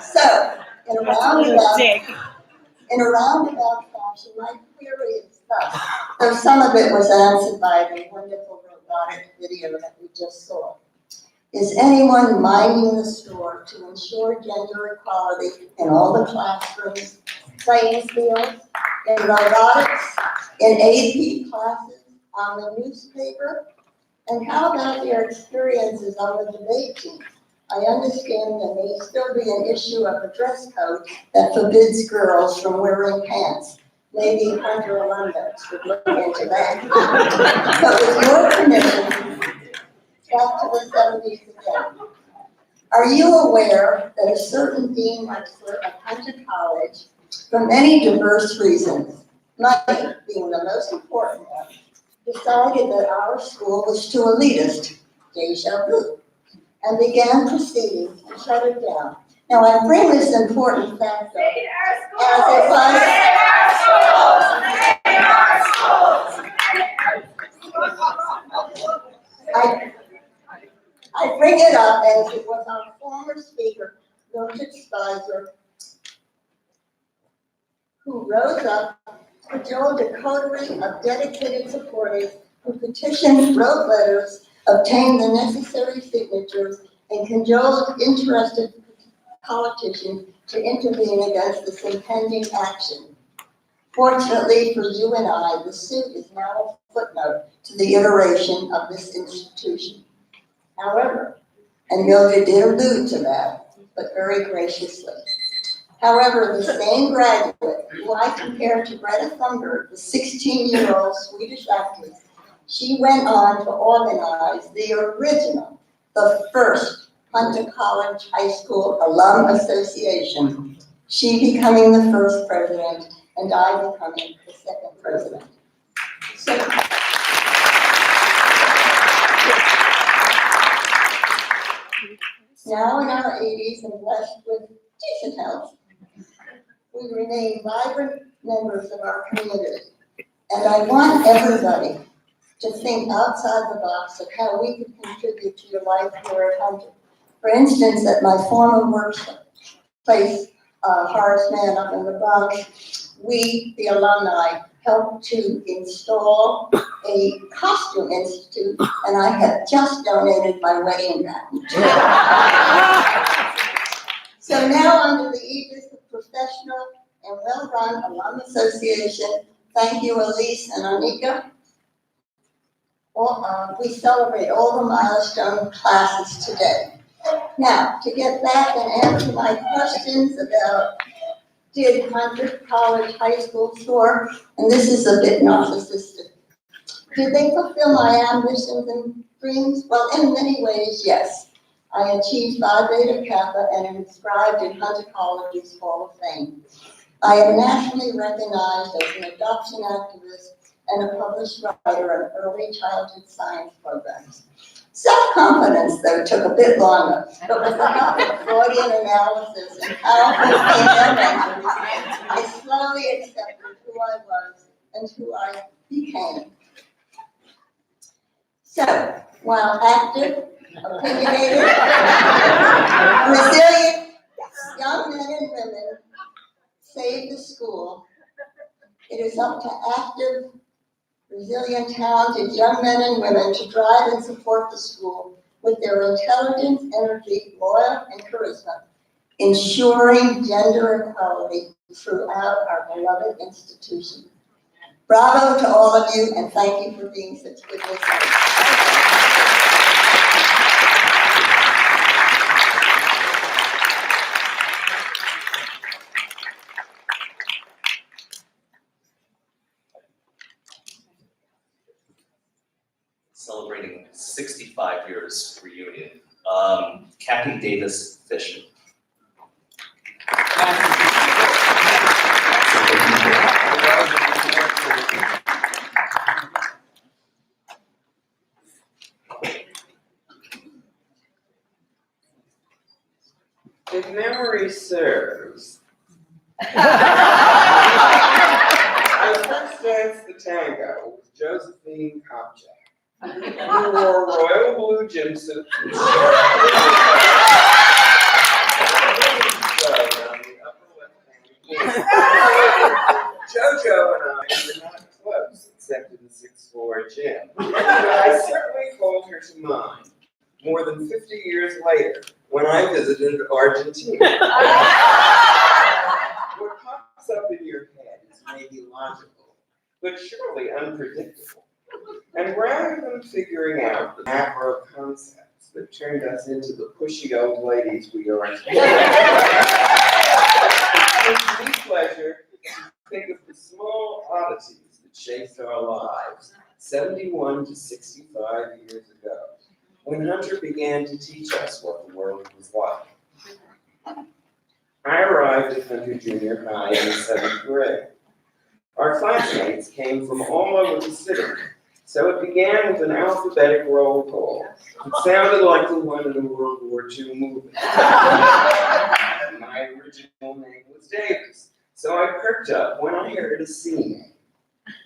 So, in a roundabout fashion, my query is thus, though some of it was answered by the wonderful robotic video that we just saw. Is anyone minding the store to ensure gender equality in all the classrooms, playing fields, in robotics, in AP classes, on the newspaper? And how about their experiences on the debate team? I understand there may still be an issue of a dress code that forbids girls from wearing pants. Maybe Hunter alumni should look into that. But with your permission, back to the 70s again. Are you aware that a certain dean lecturer at Hunter College, for many diverse reasons, money being the most important one, decided that our school was too elitist, deja vu, and began proceedings to shut it down. Now, I bring this important fact up as it was. I bring it up as it was our former speaker, Mildred Spicer, who rose up, cajoled a coterie of dedicated supporters who petitioned, wrote letters, obtained the necessary signatures, and cajoled interested politicians to intervene against this impending action. Fortunately for you and I, the suit is now a footnote to the iteration of this institution. However, and Mildred did allude to that, but very graciously. However, the same graduate who I compared to Greta Thunberg, the 16-year-old Swedish actress, she went on to organize the original, the first Hunter College High School Alum Association, she becoming the first president and I becoming the second president. So, now in our 80s and blessed with decent health, we remain vibrant members of our community. And I want everybody to think outside the box of how we can contribute to your life here at Hunter. For instance, at my former workplace, Horace Mann up in the Bronx, we, the alumni, helped to install a costume institute, and I have just donated my wedding gown. So now, under the aegis of professional and well-run alum association, thank you, Elise and Anika. We celebrate all the milestone classes today. Now, to get back and answer my questions about did Hunter College High School soar, and this is a bit narcissistic. Did they fulfill my ambitions and dreams? Well, in many ways, yes. I achieved Phi Beta Kappa and am inscribed in Hunter College's Hall of Fame. I am nationally recognized as an adoption activist and a published writer on early childhood science programs. Self-confidence, though, took a bit longer, but with the help of Freudian analysis and powerful female mentors, I slowly accepted who I was and who I became. So, while active, opinionated, resilient, young men and women save the school, it is up to active, resilient, talented young men and women to drive and support the school with their intelligence, energy, loyalty, and charisma, ensuring gender equality throughout our beloved institution. Bravo to all of you, and thank you for being such good listeners. Celebrating 65 years reunion. Kathy Davis Fisher. If memory serves, I first danced the tango with Josephine Kopchak, who wore royal blue jumpsuit. Jojo and I were not close except in the sixth floor gym, but I certainly called her to mind more than 50 years later when I visited Argentina. What pops up in your head is maybe logical, but surely unpredictable. And rather than figuring out the macro concepts that turned us into the pushy old ladies we are today, it gives me pleasure to think of the small oddities that shaped our lives 71 to 65 years ago, when Hunter began to teach us what the world was like. I arrived at Hunter Junior High in the 7th grade. Our classmates came from all over the city, So it began with an alphabetic roll call. It sounded like the one in a World War II movie. My original name was Davis, so I perked up when I heard a C name.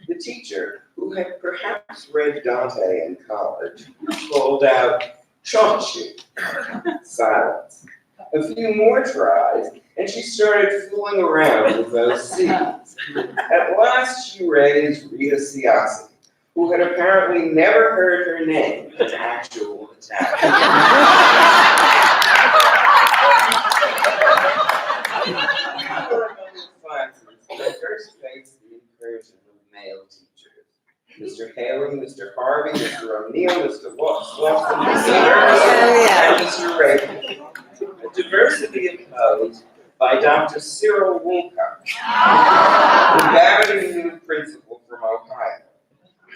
The teacher, who had perhaps read Dante in college, called out, Chauncey. Silence. A few more tries, and she started fooling around with those C's. At last she raised Rita Siassi, who had apparently never heard her name in actual Italian. I first faced the incursion of male teachers. Mr. Haley, Mr. Harvey, Mr. O'Neill, Mr. Watson, Mr. and Mr. Reagan. A diversity imposed by Dr. Cyril Woolcock, the very new principal from Ohio.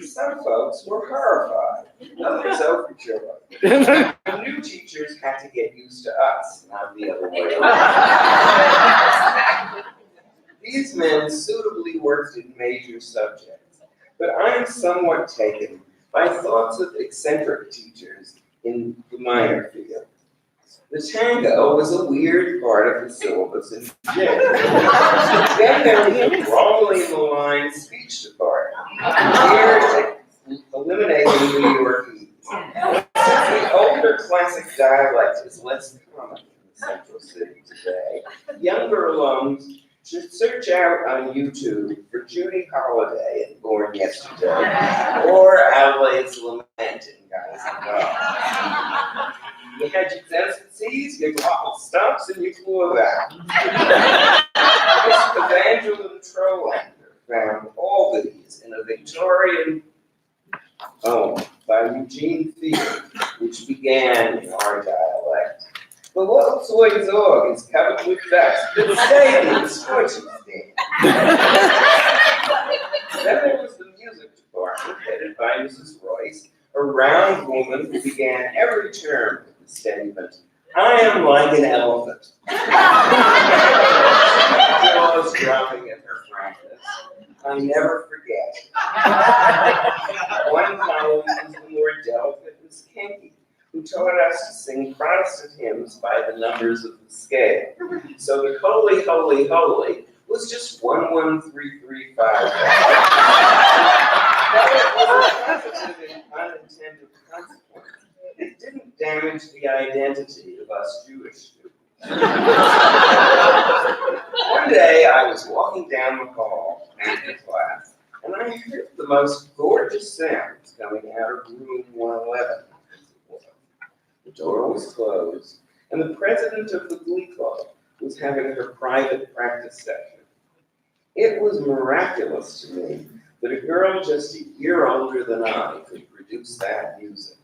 Some folks were horrified, others overjoyed. The new teachers had to get used to us, not the other way around. These men suitably worked in major subjects, but I am somewhat taken by thoughts of eccentric teachers in the minor field. The tango was a weird part of the syllabus in gym. Then there was the wrongly maligned speech department, here eliminating New Yorkese. The older classic dialect is less common in the central city today. Younger alums should search out on YouTube for Judy Holliday and Born Yesterday, or Adelaide's Lament in Guys and Dolls. You had your T's and C's, your glottal stumps, and you flew about. Miss Evangeline Trolander found all these in a Victorian poem by Eugene Field, which began in our dialect. The little toy dog is covered with dust. It's safe in the scorching stand. Then there was the music department, headed by Mrs. Royce, a round woman who began every term with the statement, I am like an elephant. Jaws dropping at her frankness. I never forget. One column was the more delicate and skanky, who taught us to sing Protestant hymns by the numbers of the scale. So the holy, holy, holy was just 11335. That was a positive and unintended consequence. It didn't damage the identity of us Jewish students. One day I was walking down the hall after class, and I heard the most gorgeous sounds coming out of room 111. The door was closed, and the president of the Glee Club was having her private practice session. It was miraculous to me that a girl just a year older than I could produce that music.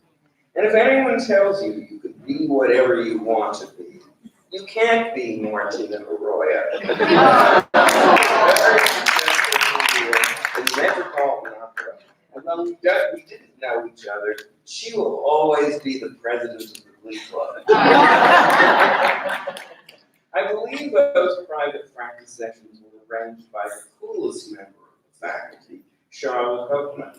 And if anyone tells you you could be whatever you want to be, you can't be Martina Arroyo. In Metropolitan Opera, and though we didn't know each other, she will always be the president of the Glee Club. I believe those private practice sessions were arranged by the coolest member of the faculty, Charlotte Hoffman.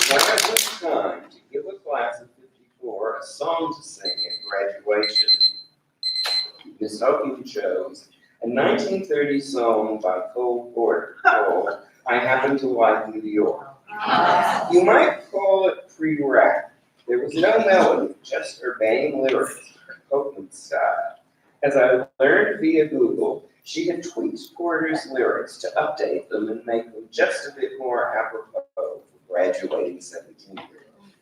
When it was time to give a class of 54 a song to sing at graduation, Miss Hoffman chose a 1930 song by Cole Porter called I Happen to Like New York. You might call it pre-rap. There was no melody, just urbane lyrics, Hoffman style. As I learned via Google, she had tweaked Porter's lyrics to update them and make them just a bit more apropos for graduating 17-year-olds.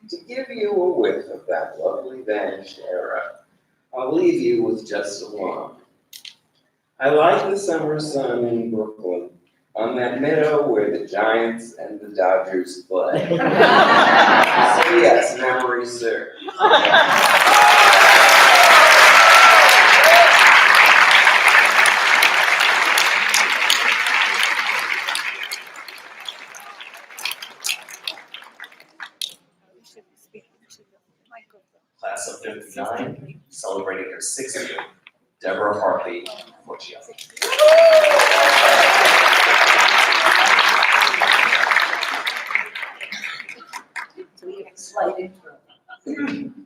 To give you a whiff of that lovely vanished era, I'll leave you with just a line. I like the summer sun in Brooklyn, on that meadow where the Giants and the Dodgers play. So yes, memory serves. Class of 59, celebrating her 6th year, Deborah Hartley Forgiato. lighted room.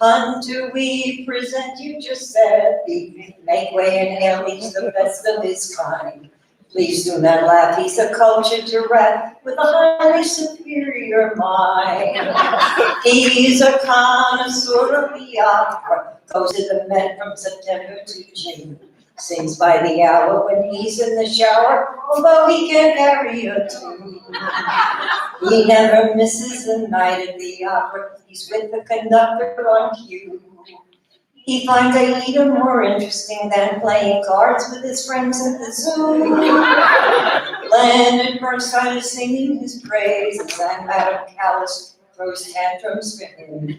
Hunter, we present you Giuseppe, make way and hail, he's the best of his kind. Please do not laugh, he's a cultured giraffe with a highly superior mind. He's a connoisseur of the opera, goes to the Met from September to June. Sings by the hour when he's in the shower, although he can't carry a tune. He never misses a night at the opera, he's with the conductor on cue. He finds Aida more interesting than playing cards with his friends at the zoo. Leonard Bernstein is singing his praises, and Madame Callis throws tantrums for him.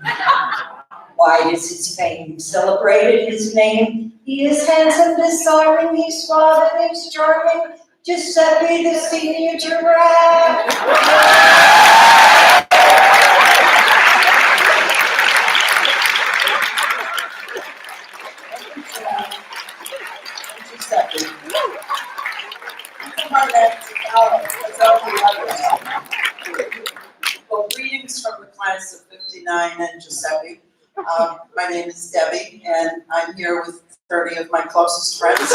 Wide is his fame, celebrated his name. He is handsome, disarming, he's suave, and he's charming. Giuseppe, the senior giraffe. Giuseppe. Come on, that's all the others. Well, greetings from the class of '59 and Giuseppe. My name is Debbie, and I'm here with 30 of my closest friends.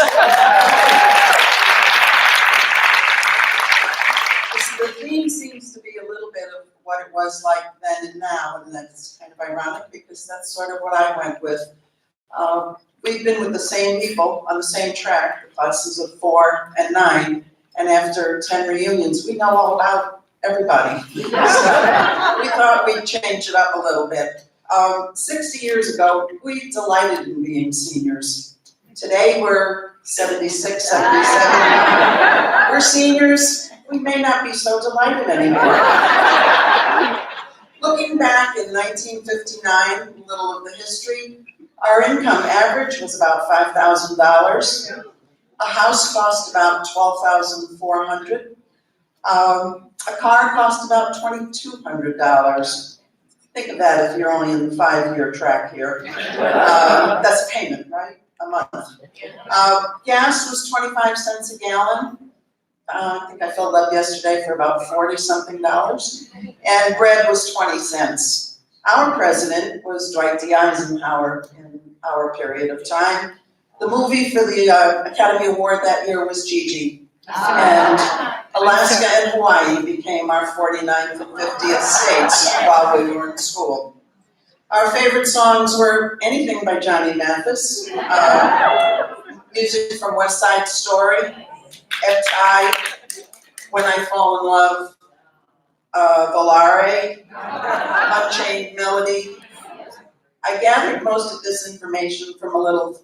The theme seems to be a little bit of what it was like then and now, and that's kind of ironic because that's sort of what I went with. We've been with the same people on the same track, the classes of 4 and 9, and after 10 reunions, we know all about everybody. So we thought we'd change it up a little bit. 60 years ago, we delighted in being seniors. Today, we're 76, 77. We're seniors, we may not be so delighted anymore. Looking back in 1959, a little of the history, our income average was about $5,000. A house cost about $12,400. A car cost about $2,200. Think of that if you're only in the 5-year track here. That's a payment, right? A month. Gas was 25 cents a gallon. I think I filled up yesterday for about $40-something. And bread was 20 cents. Our president was Dwight D. Eisenhower in our period of time. The movie for the Academy Award that year was Gigi. And Alaska and Hawaii became our 49th and 50th states while we were in school. Our favorite songs were anything by Johnny Mathis, music from West Side Story, Ebb Tide, When I Fall in Love, Volare, Unchained Melody. I gathered most of this information from a little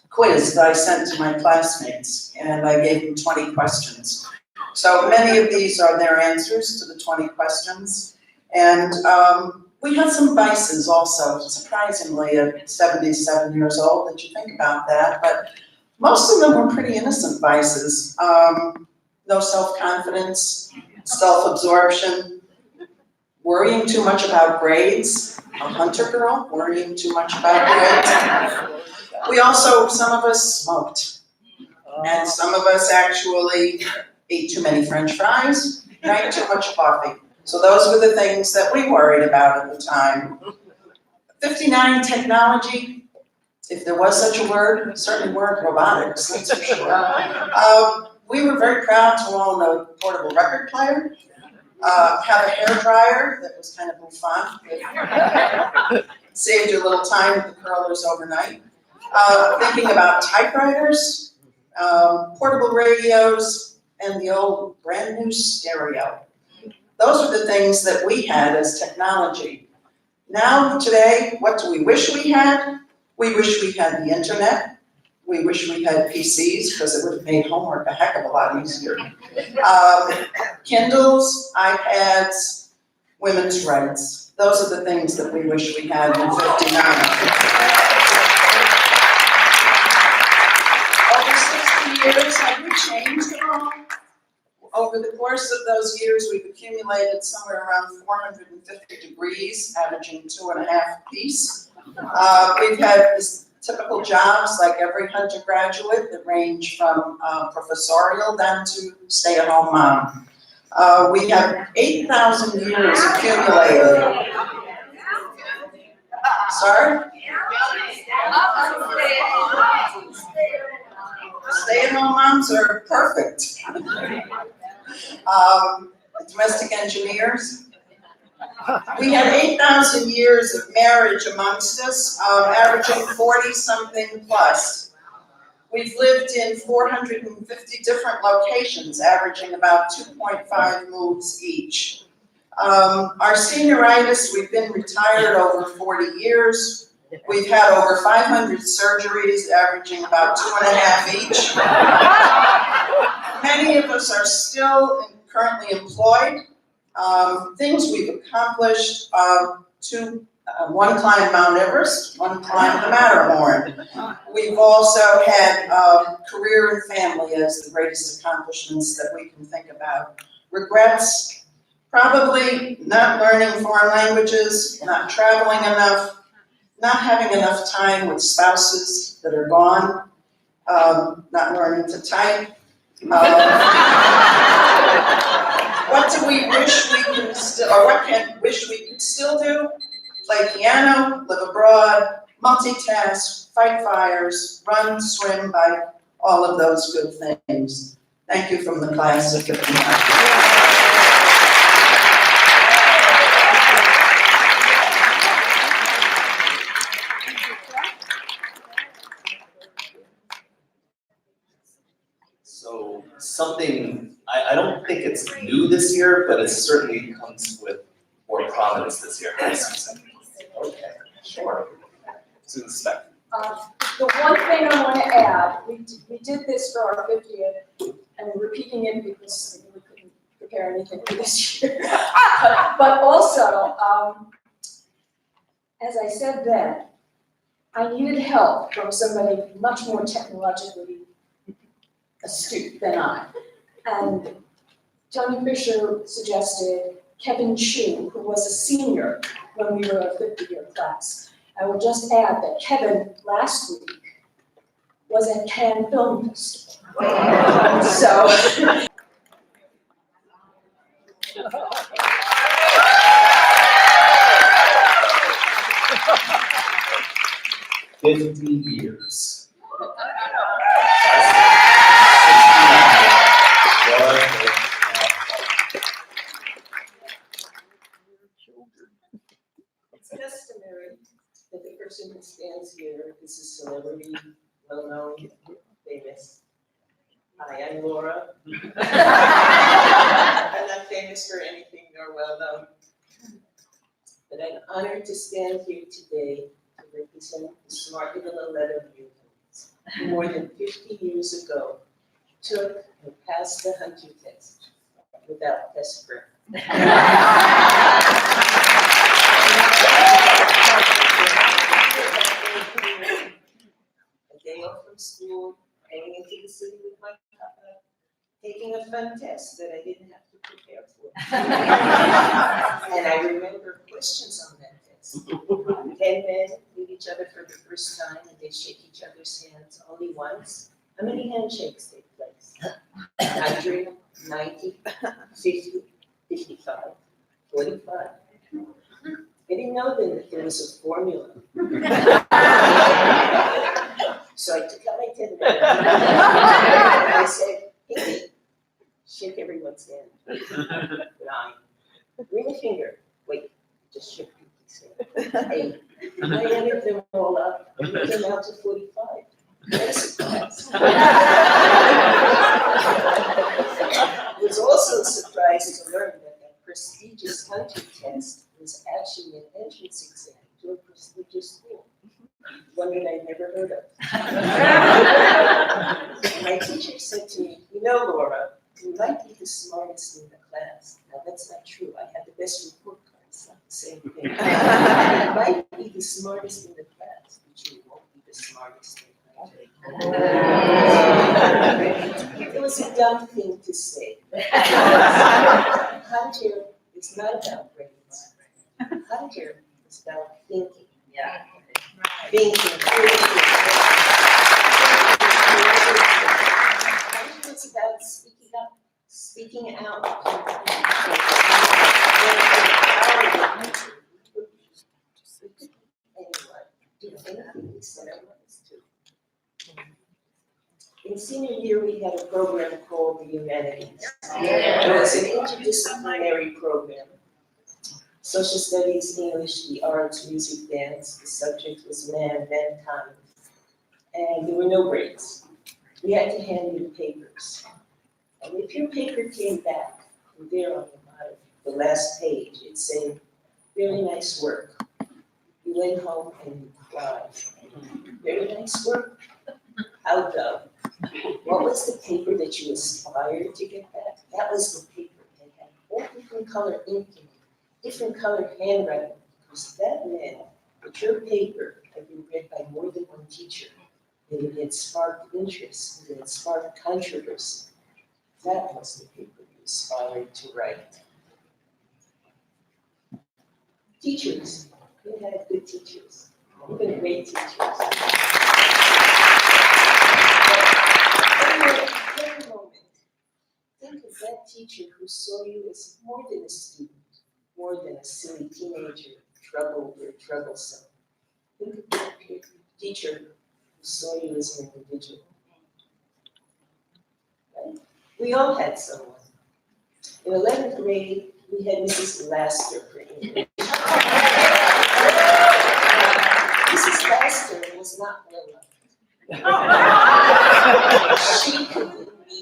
quiz that I sent to my classmates, and I gave them 20 questions. So many of these are their answers to the 20 questions. And we had some vices also, surprisingly, at 77 years old, that you think about that, but most of them were pretty innocent vices. No self-confidence, self-absorption, worrying too much about grades, a Hunter girl, worrying too much about grades. We also, some of us smoked, and some of us actually ate too many French fries, drank too much coffee. So those were the things that we worried about at the time. 59 technology, if there was such a word, it certainly weren't robotics, that's for sure. We were very proud to own a portable record player, have a hair dryer that was kind of bouffant. Saved you a little time with the curlers overnight. Thinking about typewriters, portable radios, and the old brand new stereo. Those are the things that we had as technology. Now, today, what do we wish we had? We wish we had the internet. We wish we had PCs because it would have made homework a heck of a lot easier. Kindles, iPads, women's rights. Those are the things that we wish we had in 59. Over 60 years, have we changed at all? Over the course of those years, we've accumulated somewhere around 450 degrees, averaging 2.5 apiece. We've had this typical jobs like every Hunter graduate that range from professorial down to stay-at-home mom. We have 8,000 years accumulated. Sorry? Stay-at-home moms are perfect. Domestic engineers. We have 8,000 years of marriage amongst us, averaging 40-something plus. We've lived in 450 different locations, averaging about 2.5 moves each. Our senioritis, we've been retired over 40 years. We've had over 500 surgeries, averaging about 2.5 each. Many of us are still currently employed. Things we've accomplished, one climbed Mount Everest, one climbed the Matterhorn. We've also had career and family as the greatest accomplishments that we can think about. Regrets, probably not learning foreign languages, not traveling enough, not having enough time with spouses that are gone, not learning to type. What do we wish we could still, or what can wish we could still do? Play piano, live abroad, multitask, fight fires, run, swim, bike, all of those good things. Thank you from the class of 59. So something, I don't think it's new this year, but it certainly comes with more prominence this year. Okay, sure. Susan Speck. The one thing I want to add, we did this for our 50th, and we're repeating it because we couldn't prepare anything for this year. But also, as I said then, I needed help from somebody much more technologically astute than I. And Tony Fisher suggested Kevin Chu, who was a senior when we were a 50-year class. I will just add that Kevin last week was at Cannes Film Festival. So. 50 years. It's customary that the person who stands here is a celebrity, well-known, famous. Hi, I'm Laura. I'm not famous for anything nor well-known. But I'm honored to stand here today to represent the smart little 11 newcomers who more than 50 years ago took and passed the Hunter test without test prep. A day off from school, heading into the city with my papa, taking a fun test that I didn't have to prepare for. And I remember questions on that test. 10 men meet each other for the first time and they shake each other's hands only once. How many handshakes take place? 100, 90, 50, 55, 45. I didn't know then that there was a formula. So I took out my 10 men and I said, hey, shake everyone's hand. 9. Ring a finger. Wait, just shake people's hand. 8. I added them all up and it came out to 45. What a surprise. I was also surprised to learn that that prestigious Hunter test was actually an entrance exam to a prestigious school. One that I never heard of. My teacher said to me, you know, Laura, you might be the smartest in the class. Now that's not true. I had the best report card. It's not the same thing. You might be the smartest in the class, but you won't be the smartest in Hunter. It was a dumb thing to say. Hunter is not about grades. Hunter is about thinking. Yeah. Thank you. It's about speaking out. In senior year, we had a program called the Humanities. It was an interdisciplinary program. Social studies, English, the arts, music, dance. The subject was man, mankind. And there were no breaks. We had to hand in papers. And if your paper came back, from there on the bottom, the last page, it said, very nice work. You went home and you cried. Very nice work. How dumb. What was the paper that you aspired to get back? That was the paper that had all different color ink in it, different color handwriting, because that meant that your paper had been read by more than one teacher, that it had sparked interest, that it had sparked controversy. That was the paper you aspired to write. Teachers, we had good teachers, even great teachers. Every moment, think of that teacher who saw you as more than a student, more than a silly teenager, troubled or troublesome. Think of that teacher who saw you as an individual. Right? We all had someone. In 11th grade, we had Mrs. Laster for English. Mrs. Laster was not well loved. She could be.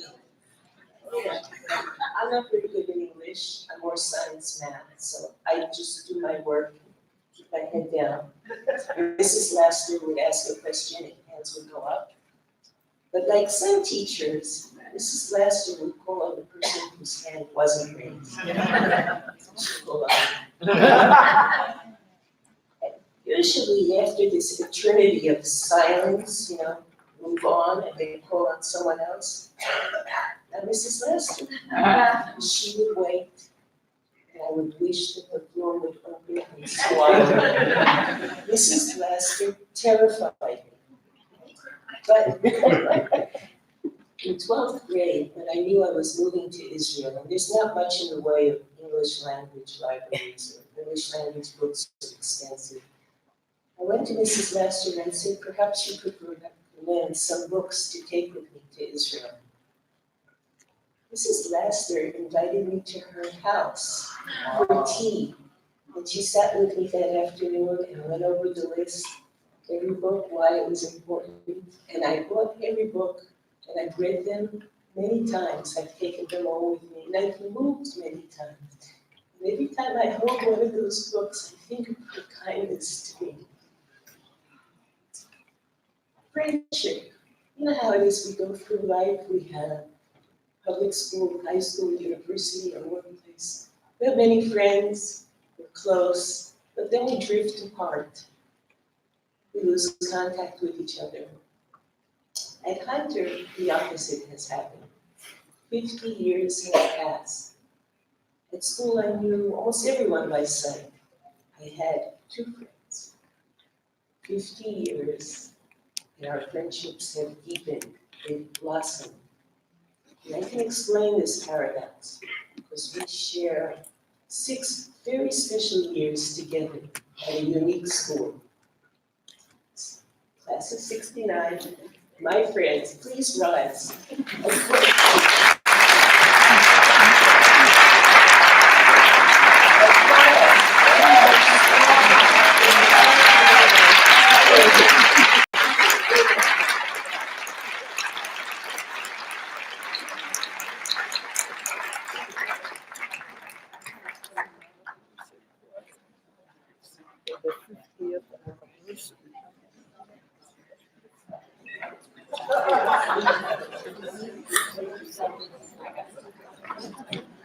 I'm not very good in English. I'm more science, math, so I just do my work, keep my head down. Mrs. Laster would ask a question and hands would go up. But like some teachers, Mrs. Laster would call on the person whose hand wasn't raised. She'd call on. Usually after this eternity of silence, move on and they call on someone else. Now Mrs. Lester, she would wait, and I would wish that the floor would open and swallow her. Mrs. Lester terrified me. But in 12th grade, when I knew I was moving to Israel, and there's not much in the way of English language libraries or English language books so extensive, I went to Mrs. Lester and said, perhaps you could recommend some books to take with me to Israel. Mrs. Lester invited me to her house for tea. And she sat with me that afternoon and went over the list, every book, why it was important. And I bought every book and I've read them many times. I've taken them all with me and I've moved many times. And every time I hold one of those books, I think of her kindness to me. Friendship. You know how it is, we go through life, we have public school, high school, university, or workplace. We have many friends, we're close, but then we drift apart. We lose contact with each other. At Hunter, the opposite has happened. 50 years have passed. At school, I knew almost everyone by sight. I had 2 friends. 50 years, and our friendships have deepened, they've blossomed. And I can explain this paradox because we share 6 very special years together at a unique school. Class of '69, my friends, please rise.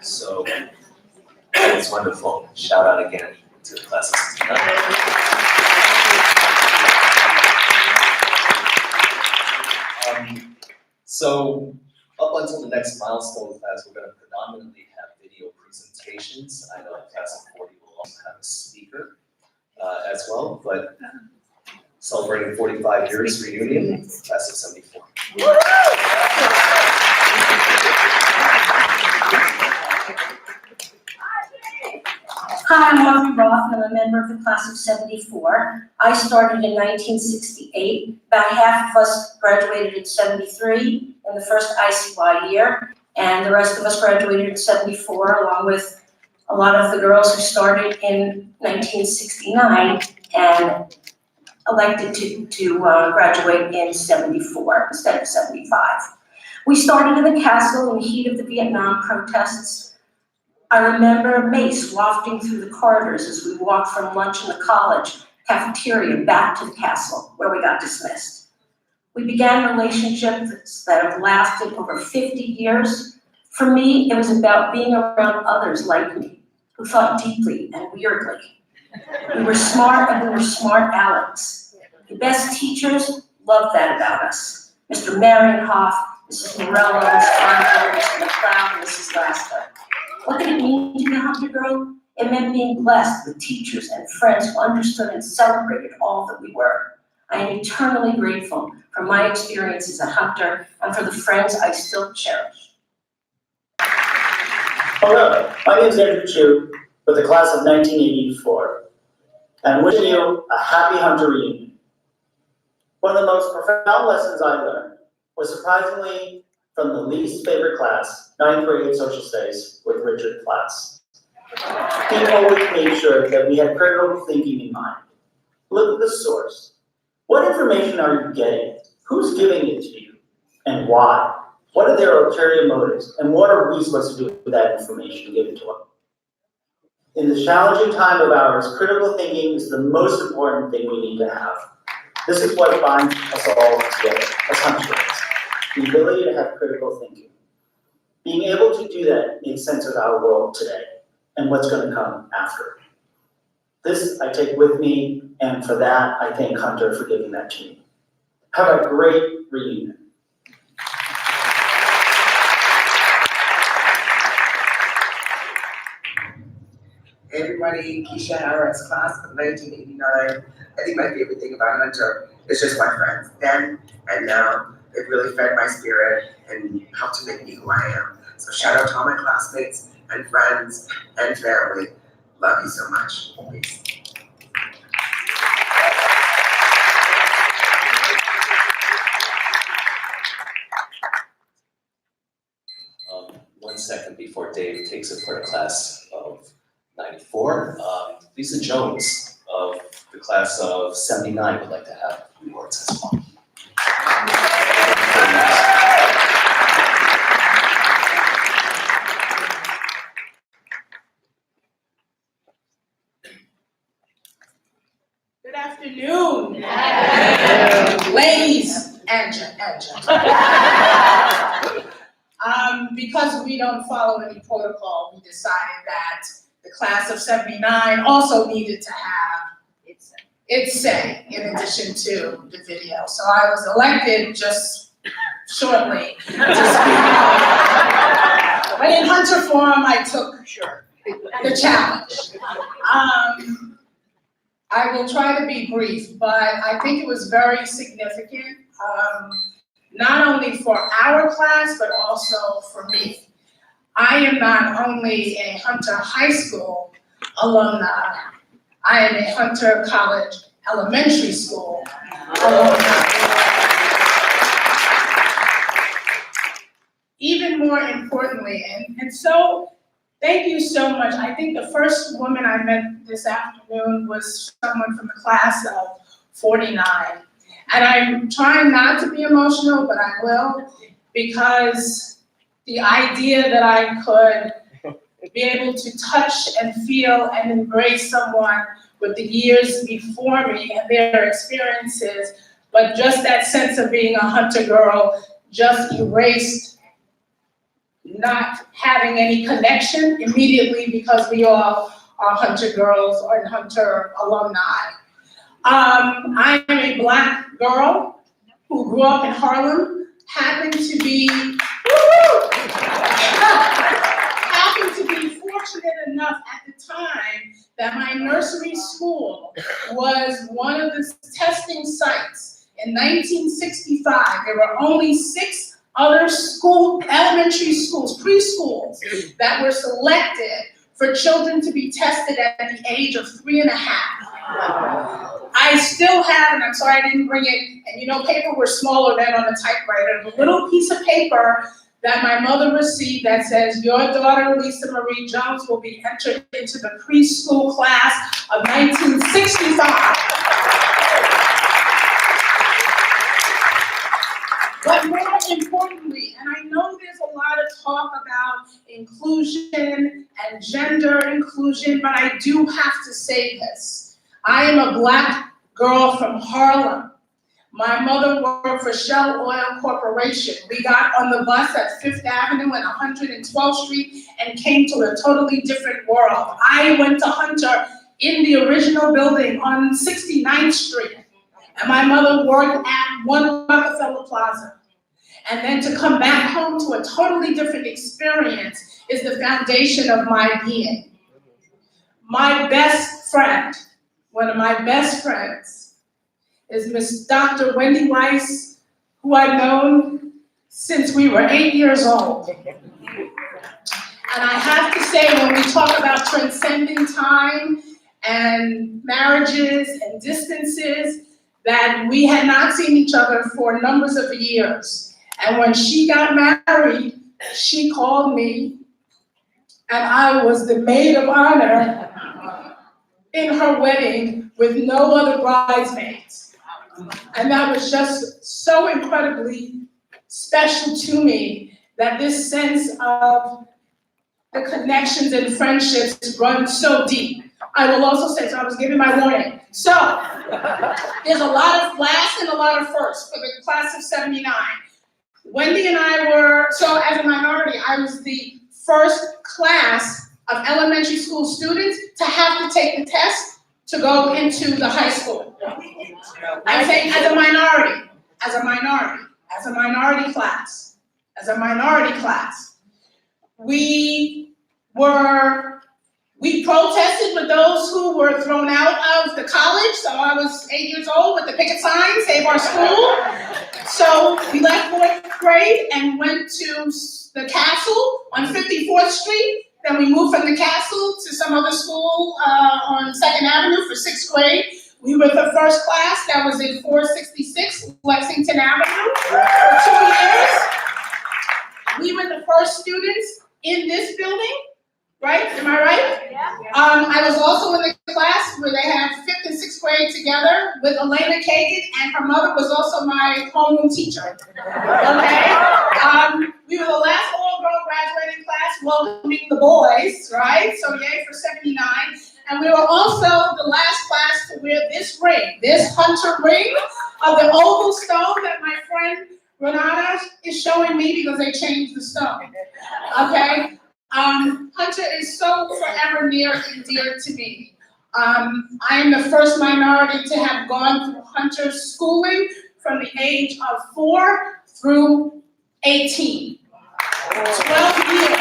So it's wonderful. Shout out again to the class of '69. So up until the next milestone class, we're going to predominantly have video presentations. I know class of 40 will also have a speaker as well, but celebrating 45 years reunion, class of 74. Hi, I'm Audrey Roth, and I'm a member of the class of 74. I started in 1968. About half of us graduated in 73 in the first ICY year, and the rest of us graduated in 74, along with a lot of the girls who started in 1969 and elected to graduate in 74 instead of 75. We started in the castle in the heat of the Vietnam protests. I remember mace wafting through the corridors as we walked from lunch in the college cafeteria back to the castle, where we got dismissed. We began relationships that have lasted over 50 years. For me, it was about being around others like me, who thought deeply and weirdly. We were smart, and we were smart Alex. The best teachers loved that about us. Mr. Marienhoff, Mrs. Morello, Ms. Farnsworth, Mr. McLeod, and Mrs. Lasker. What did it mean to be a Hunter girl? It meant being blessed with teachers and friends who understood and celebrated all that we were. I am eternally grateful for my experience as a Hunter and for the friends I still cherish. Hello, my name is Andrew Chu with the class of 1984. And I'm wishing you a happy Hunter reunion. One of the most profound lessons I learned was surprisingly from the least favorite class, 9th grade social studies with Richard Class. He always made sure that we had critical thinking in mind. Look at the source. What information are you getting? Who's giving it to you? And why? What are their ulterior motives? And what are we supposed to do with that information given to them? In the challenging time of ours, critical thinking is the most important thing we need to have. This is what binds us all together as Hunters. The ability to have critical thinking. Being able to do that makes sense of our world today and what's going to come after. This I take with me, and for that, I thank Hunter for giving that to me. Have a great reunion. Hey everybody, Keisha Harris, class of 1989. I think my favorite thing about Hunter is just my friends then and now. It really fed my spirit and helped to make me who I am. So shout out to all my classmates and friends and family. Love you so much. Peace. One second before Dave takes it for the class of 94, Lisa Jones of the class of 79 would like to have a few words as well. Good afternoon. Ladies and gentlemen. Because we don't follow any protocol, we decided that the class of 79 also needed to have its say in addition to the video. So I was elected just shortly to speak. But in Hunter Forum, I took the challenge. I will try to be brief, but I think it was very significant, not only for our class, but also for me. I am not only a Hunter High School alumni, I am a Hunter College Elementary School alumni. Even more importantly, and so thank you so much. I think the first woman I met this afternoon was someone from the class of 49. And I'm trying not to be emotional, but I will, because the idea that I could be able to touch and feel and embrace someone with the years before me and their experiences, but just that sense of being a Hunter girl just erased not having any connection immediately because we all are Hunter girls or Hunter alumni. I am a Black girl who grew up in Harlem, happened to be 4 fortunate enough at the time that my nursery school was one of the testing sites. In 1965, there were only 6 other elementary schools, preschools, that were selected for children to be tested at the age of 3 1/2. I still have, and I'm sorry I didn't bring it, and you know, paper was smaller than on a typewriter, a little piece of paper that my mother received that says, your daughter, Lisa Marie Jones, will be entered into the preschool class of 1965. But more importantly, and I know there's a lot of talk about inclusion and gender inclusion, but I do have to say this. I am a Black girl from Harlem. My mother worked for Shell Oil Corporation. We got on the bus at 5th Avenue and 112th Street and came to a totally different world. I went to Hunter in the original building on 69th Street. And my mother worked at One Rockefeller Plaza. And then to come back home to a totally different experience is the foundation of my being. My best friend, one of my best friends, is Miss Dr. Wendy Weiss, who I've known since we were 8 years old. And I have to say, when we talk about transcending time and marriages and distances, that we had not seen each other for numbers of years. And when she got married, she called me, and I was the maid of honor in her wedding with no other bridesmaids. And that was just so incredibly special to me, that this sense of the connections and friendships run so deep. I will also say, so I was giving my warning. So, there's a lot of last and a lot of first for the class of '79. Wendy and I were, so as a minority, I was the first class of elementary school students to have to take the test to go into the high school. I'm saying as a minority class. We protested with those who were thrown out of the college. So I was 8 years old with the picket sign, save our school. So we left 4th grade and went to the Castle on 54th Street. Then we moved from the Castle to some other school on 2nd Avenue for 6th grade. We were the first class that was in 466 Lexington Avenue for 2 years. We were the first students in this building. Right? Am I right? Yeah. I was also in the class where they had 5th and 6th grade together with Elena Kagan, and her mother was also my homeroom teacher. Okay? We were the last all-girl graduating class welcoming the boys, right? So yay for '79. And we were also the last class to wear this ring, this Hunter ring of the oval stone that my friend Renata is showing me because they changed the stone. Okay? Hunter is so forever near and dear to me. I am the first minority to have gone through Hunter's schooling from the age of 4 through 18. 12 years.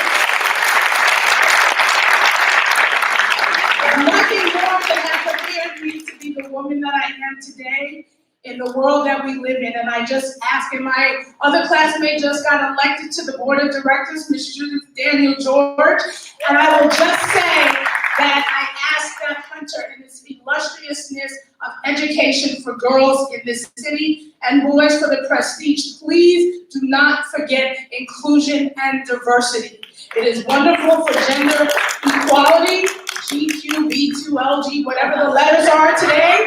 Nothing more than has prepared me to be the woman that I am today in the world that we live in. And I just ask, and my other classmate just got elected to the board of directors, Ms. Judith Daniel George. And I will just say that I ask that Hunter, in this illustriousness of education for girls in this city and boys for the prestige, please do not forget inclusion and diversity. It is wonderful for gender equality, GQ, B2LG, whatever the letters are today.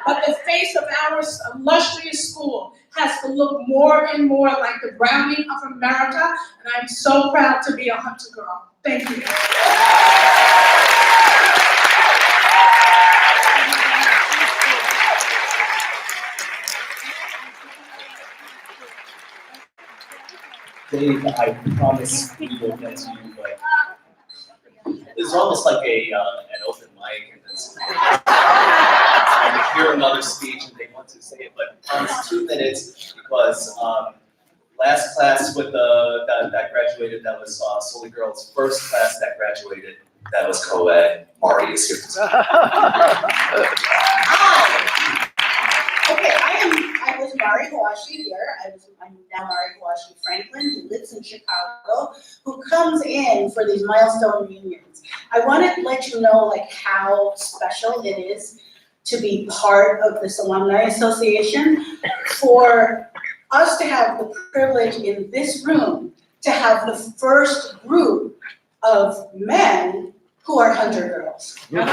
But the face of our illustrious school has to look more and more like the Browning of America, and I'm so proud to be a Hunter girl. Thank you. Dave, I promise we will get to you, but it's almost like an open mic, and it's I hear another speech and they want to say it, but it's 2 minutes because last class with that graduated, that was Solely Girls' first class that graduated. that was co-ed. Mari is here. Hi. Okay, I was Mari Hawashi here. I'm now Mari Hawashi Franklin, who lives in Chicago, who comes in for these milestone reunions. I wanted to let you know like how special it is to be part of this alumni association, for us to have the privilege in this room to have the first group of men who are Hunter girls. Because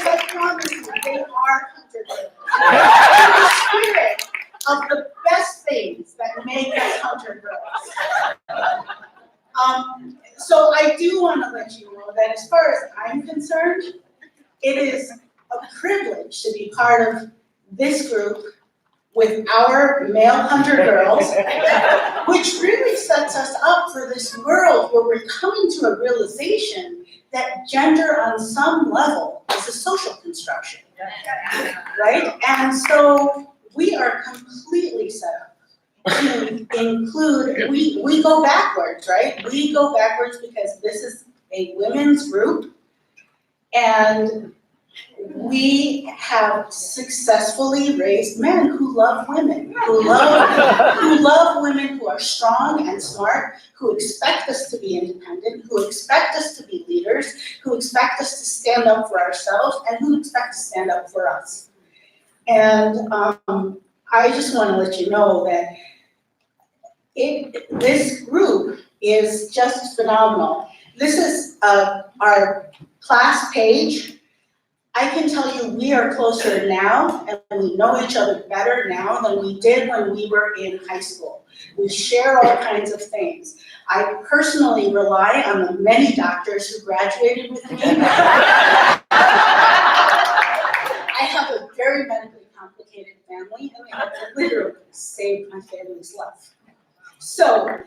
I promise you, they are Hunter girls. The spirit of the best things that make us Hunter girls. So I do want to let you know that as far as I'm concerned, it is a privilege to be part of this group with our male Hunter girls, which really sets us up for this world where we're coming to a realization that gender on some level is a social construction, right? And so we are completely set up to include, we go backwards, right? We go backwards because this is a women's group, and we have successfully raised men who love women, who love women who are strong and smart, who expect us to be independent, who expect us to be leaders, who expect us to stand up for ourselves, and who expect to stand up for us. And I just want to let you know that this group is just phenomenal. This is our class page. I can tell you we are closer now, and we know each other better now than we did when we were in high school. We share all kinds of things. I personally rely on the many doctors who graduated with me. I have a very medically complicated family, and I have literally saved my family's life. So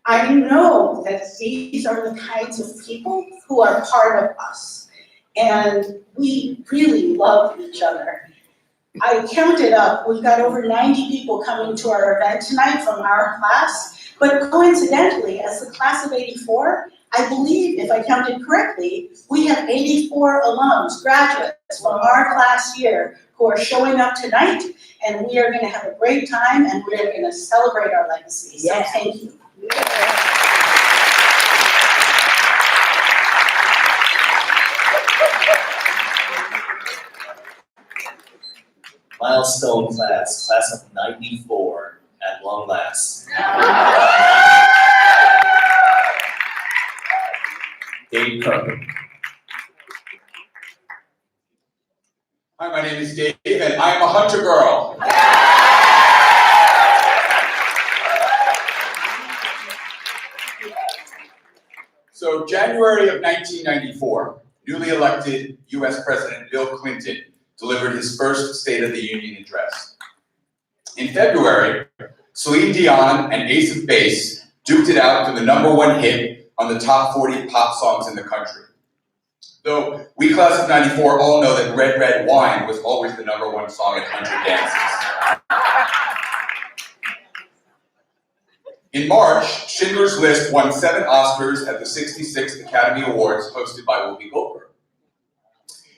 I know that these are the kinds of people who are part of us. And we really love each other. I counted up, we've got over 90 people coming to our event tonight from our class, but coincidentally, as the class of '84, I believe, if I counted correctly, we have 84 alums, graduates from our class here who are showing up tonight, and we are gonna have a great time, and we are gonna celebrate our legacy, so thank you. Milestone class of '94 at long last. Dave Kirk. Hi, my name is Dave, and I'm a Hunter girl. So, January of 1994, newly elected US President Bill Clinton delivered his first State of the Union address. In February, Celine Dion and Ace of Base duked it out for the #1 hit on the top 40 pop songs in the country. Though we class of '94 all know that Red Red Wine was always the #1 song at 100 dances. In March, Schindler's List won 7 Oscars at the 66th Academy Awards hosted by Whoopi Goldberg.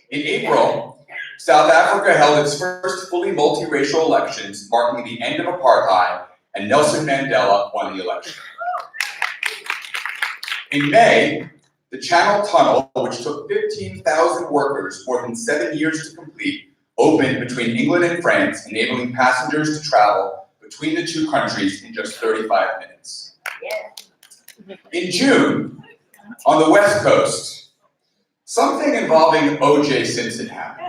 In April, South Africa held its first fully multiracial elections, marking the end of apartheid, and Nelson Mandela won the election. In May, the Channel Tunnel, which took 15,000 workers more than 7 years to complete, opened between England and France, enabling passengers to travel between the two countries in just 35 minutes. In June, on the West Coast, something involving O.J. Simpson happened.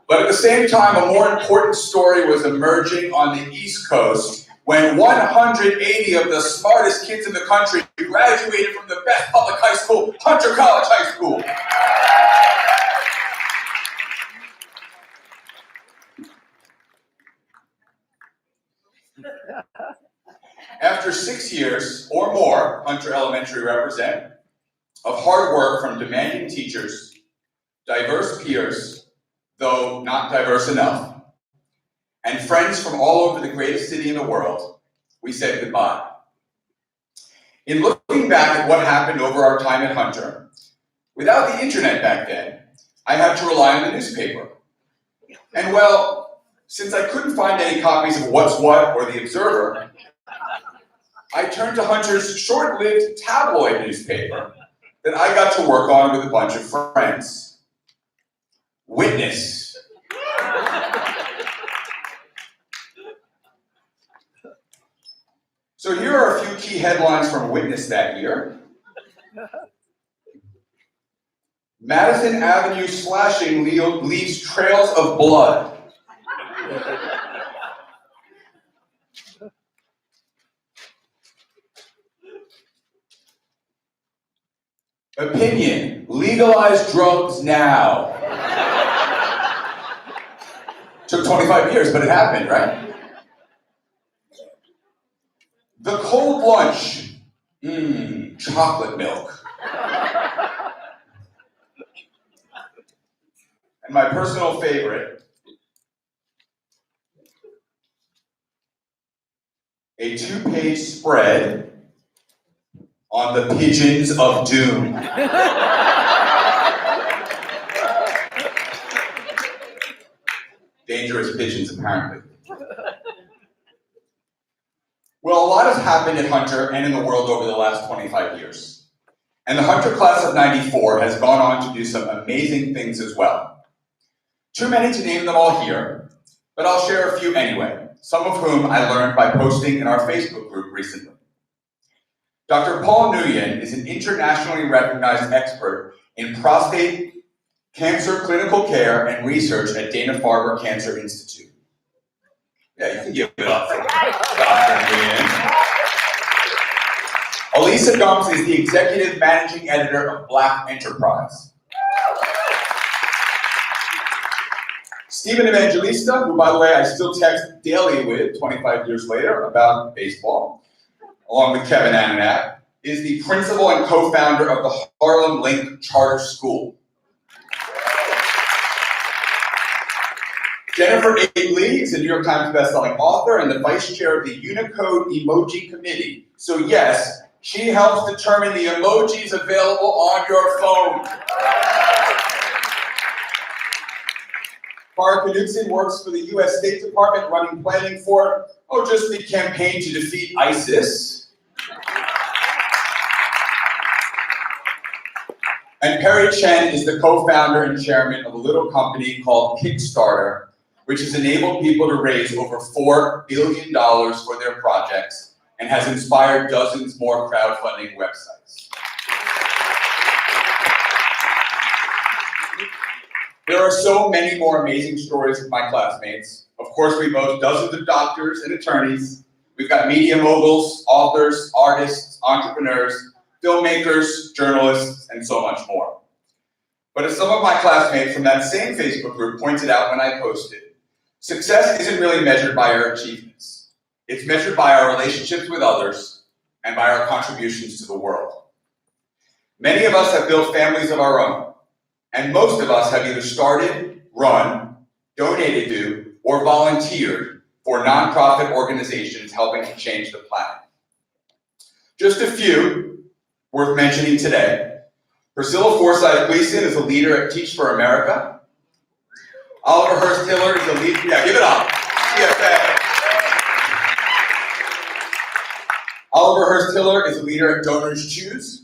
But at the same time, a more important story was emerging on the East Coast when 180 of the smartest kids in the country graduated from the best public high school, Hunter College High School. After 6 years or more, Hunter Elementary represent, of hard work from demanding teachers, diverse peers, though not diverse enough, and friends from all over the greatest city in the world, we said goodbye. In looking back at what happened over our time at Hunter, without the internet back then, I had to rely on the newspaper. And well, since I couldn't find any copies of What's What or The Observer, I turned to Hunter's short-lived tabloid newspaper that I got to work on with a bunch of friends. Witness. So here are a few key headlines from Witness that year. Madison Avenue slashing leaves trails of blood. Opinion, legalize drugs now. Took 25 years, but it happened, right? The cold lunch, chocolate milk. And my personal favorite, a 2-page spread on the pigeons of doom. Dangerous pigeons, apparently. Well, a lot has happened at Hunter and in the world over the last 25 years. And the Hunter class of '94 has gone on to do some amazing things as well. Too many to name them all here, but I'll share a few anyway, some of whom I learned by posting in our Facebook group recently. Dr. Paul Nguyen is an internationally recognized expert in prostate cancer clinical care and research at Dana-Farber Cancer Institute. Yeah, you can give it up for Dr. Nguyen. Elisa Gums is the executive managing editor of Black Enterprise. Stephen Evangelista, who, by the way, I still text daily with 25 years later about baseball, along with Kevin Ananak, is the principal and co-founder of the Harlem Link Charter School. Jennifer A. Lee is a New York Times bestselling author and the vice chair of the Unicode Emoji Committee. So yes, she helps determine the emojis available on your phone. Farah Knudsen works for the US State Department running planning for, just the campaign to defeat ISIS. And Perry Chen is the co-founder and chairman of a little company called Kickstarter, which has enabled people to raise over $4 billion for their projects and has inspired dozens more crowdfunding websites. There are so many more amazing stories of my classmates. Of course, we boast dozens of doctors and attorneys. We've got media moguls, authors, artists, entrepreneurs, filmmakers, journalists, and so much more. But as some of my classmates from that same Facebook group pointed out when I posted, success isn't really measured by our achievements. It's measured by our relationships with others and by our contributions to the world. Many of us have built families of our own, and most of us have either started, run, donated to, or volunteered for nonprofit organizations helping to change the planet. Just a few worth mentioning today. Priscilla Forsyth Gleason is a leader at Teach for America. Oliver Hurst Hiller is a leader, give it up, TFA. Oliver Hurst Hiller is a leader at Donors Choose.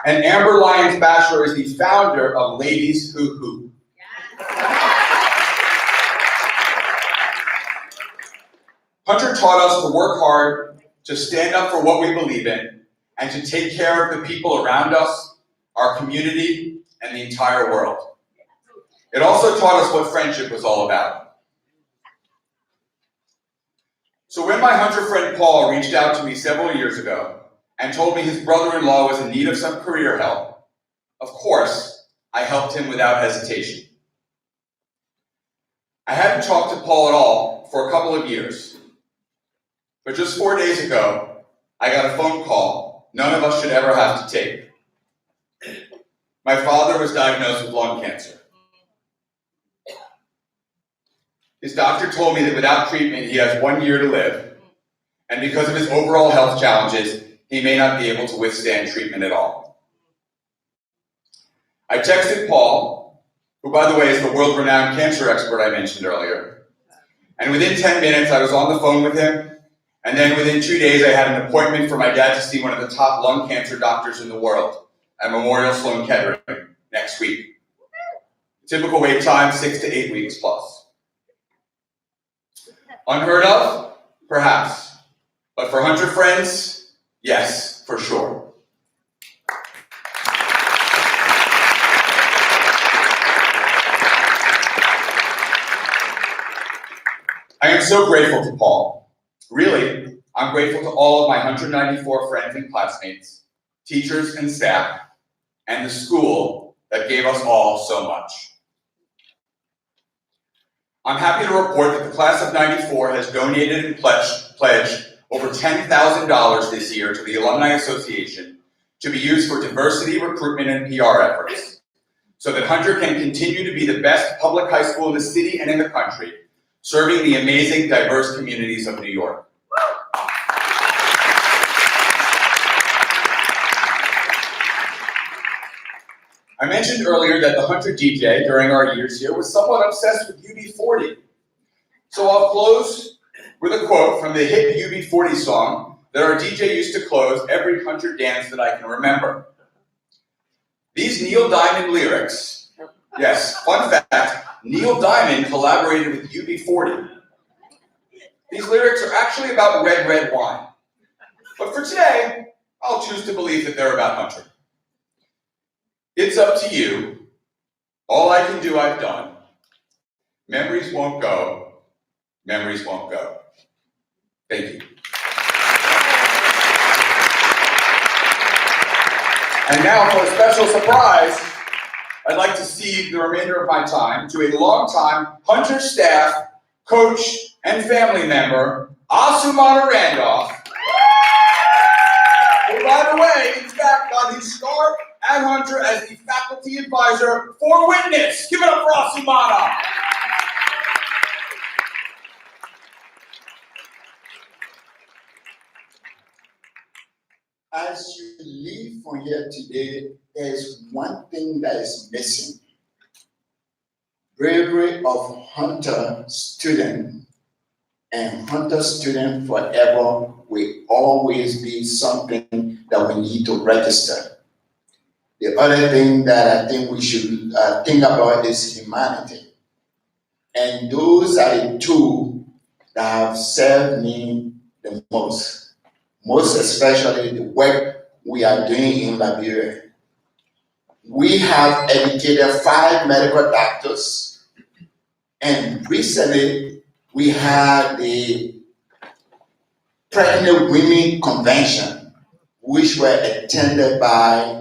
And Amber Lyons Batchelor is the founder of Ladies Who Hoop. Hunter taught us to work hard, to stand up for what we believe in, and to take care of the people around us, our community, and the entire world. It also taught us what friendship was all about. So when my Hunter friend Paul reached out to me several years ago and told me his brother-in-law was in need of some career help, of course, I helped him without hesitation. I hadn't talked to Paul at all for a couple of years. But just 4 days ago, I got a phone call none of us should ever have to take. My father was diagnosed with lung cancer. His doctor told me that without treatment, he has 1 year to live, and because of his overall health challenges, he may not be able to withstand treatment at all. I texted Paul, who by the way is the world-renowned cancer expert I mentioned earlier, and within 10 minutes I was on the phone with him, and then within 2 days I had an appointment for my dad to see one of the top lung cancer doctors in the world at Memorial Sloan Kettering next week. Typical wait time, 6 to 8 weeks plus. Unheard of? Perhaps. But for Hunter friends, yes, for sure. I am so grateful to Paul. Really, I'm grateful to all of my 194 friends and classmates, teachers and staff, and the school that gave us all so much. I'm happy to report that the class of '94 has donated and pledged over $10,000 this year to the Alumni Association to be used for diversity, recruitment, and PR efforts, so that Hunter can continue to be the best public high school in the city and in the country, serving the amazing, diverse communities of New York. I mentioned earlier that the Hunter DJ during our years here was somewhat obsessed with UB40. So I'll close with a quote from the hit UB40 song that our DJ used to close every Hunter dance that I can remember. These Neil Diamond lyrics, yes, fun fact, Neil Diamond collaborated with UB40. These lyrics are actually about red, red wine. But for today, I'll choose to believe that they're about Hunter. It's up to you. All I can do, I've done. Memories won't go. Memories won't go. Thank you. And now for a special surprise, I'd like to cede the remainder of my time to a longtime Hunter staff, coach, and family member, Asumana Randolph, who, by the way, in fact, got his start at Hunter as the faculty advisor for Witness. Give it up for Asumana. As you leave from here today, there's one thing that is missing. Bravery of Hunter student, and Hunter student forever will always be something that we need to register. The other thing that I think we should think about is humanity. And those are the two that have served me the most especially the work we are doing in Liberia. We have educated 5 medical doctors, and recently we had the Pregnant Women Convention, which were attended by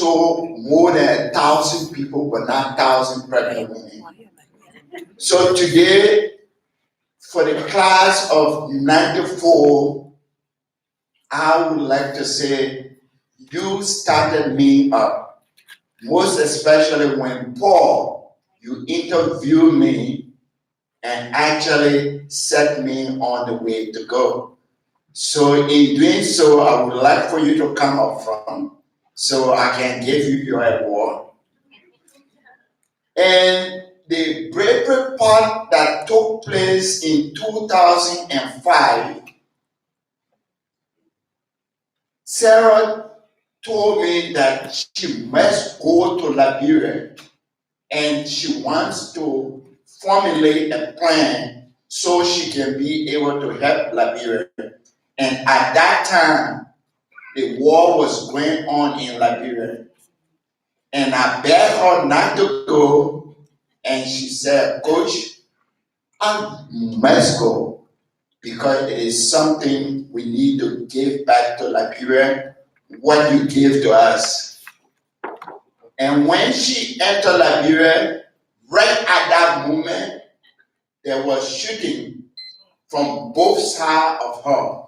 more than 1,000 people, but not 1,000 pregnant women. So today, for the class of '94, I would like to say you started me up, most especially when Paul, you interviewed me and actually set me on the way to go. So in doing so, I would like for you to come up front so I can give you your award. And the bravery part that took place in 2005, Sarah told me that she must go to Liberia and she wants to formulate a plan so she can be able to help Liberia. And at that time, the war was going on in Liberia. And I begged her not to go, and she said, Coach, I must go because it is something we need to give back to Liberia, what you gave to us. And when she entered Liberia, right at that moment, there was shooting from both sides of her.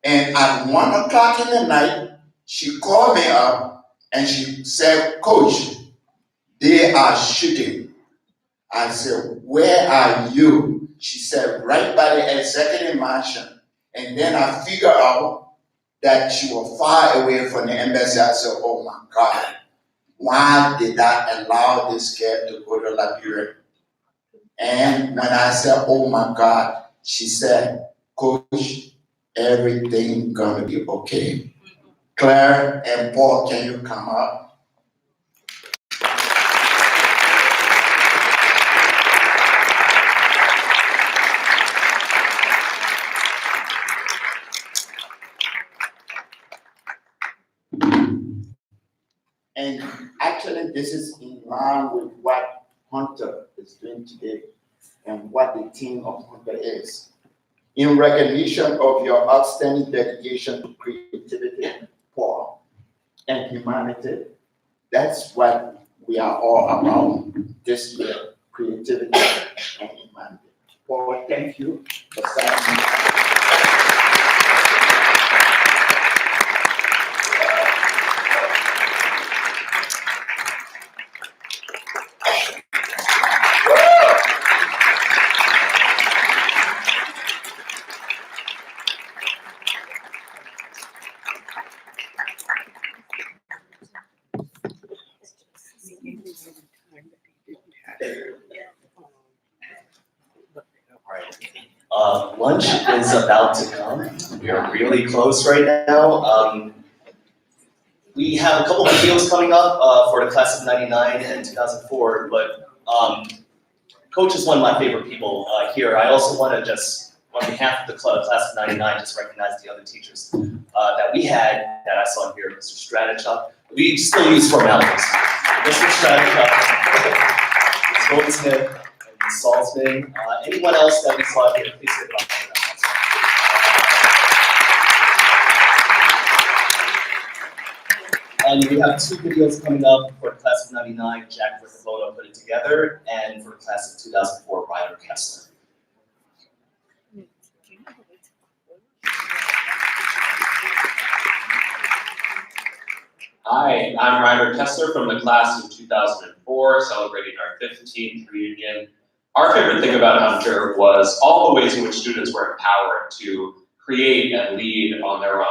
And at 1 o'clock in the night, she called me up and she said, Coach, they are shooting. I said, where are you? She said, right by the executive mansion. And then I figured out that she was far away from the embassy. I said, oh my God, why did I allow this girl to go to Liberia? And when I said, oh my God, she said, Coach, everything gonna be okay. Claire and Paul, can you come up? And actually, this is in line with what Hunter is doing today and what the team of Hunter is. In recognition of your outstanding dedication to creativity, Paul, and humanity, that's what we are all about this year, creativity and humanity. Paul, thank you for signing. Lunch is about to come. We are really close right now. We have a couple of videos coming up for the class of '99 and 2004, but Coach is one of my favorite people here. I also want to just, on behalf of the class of '99, just recognize the other teachers that we had that I saw here, Mr. Stratichuk. We still use formalities. Mr. Stratichuk, Ms. Goldsmith, and Ms. Salzman. Anyone else that we saw here, please give it up. And we have two videos coming up for the class of '99, Jack Riccobona put it together, and for the class of 2004, Ryder Kessler. Hi, I'm Ryder Kessler from the class of 2004, celebrating our 15th reunion. Our favorite thing about Hunter was all the ways in which students were empowered to create and lead on their own.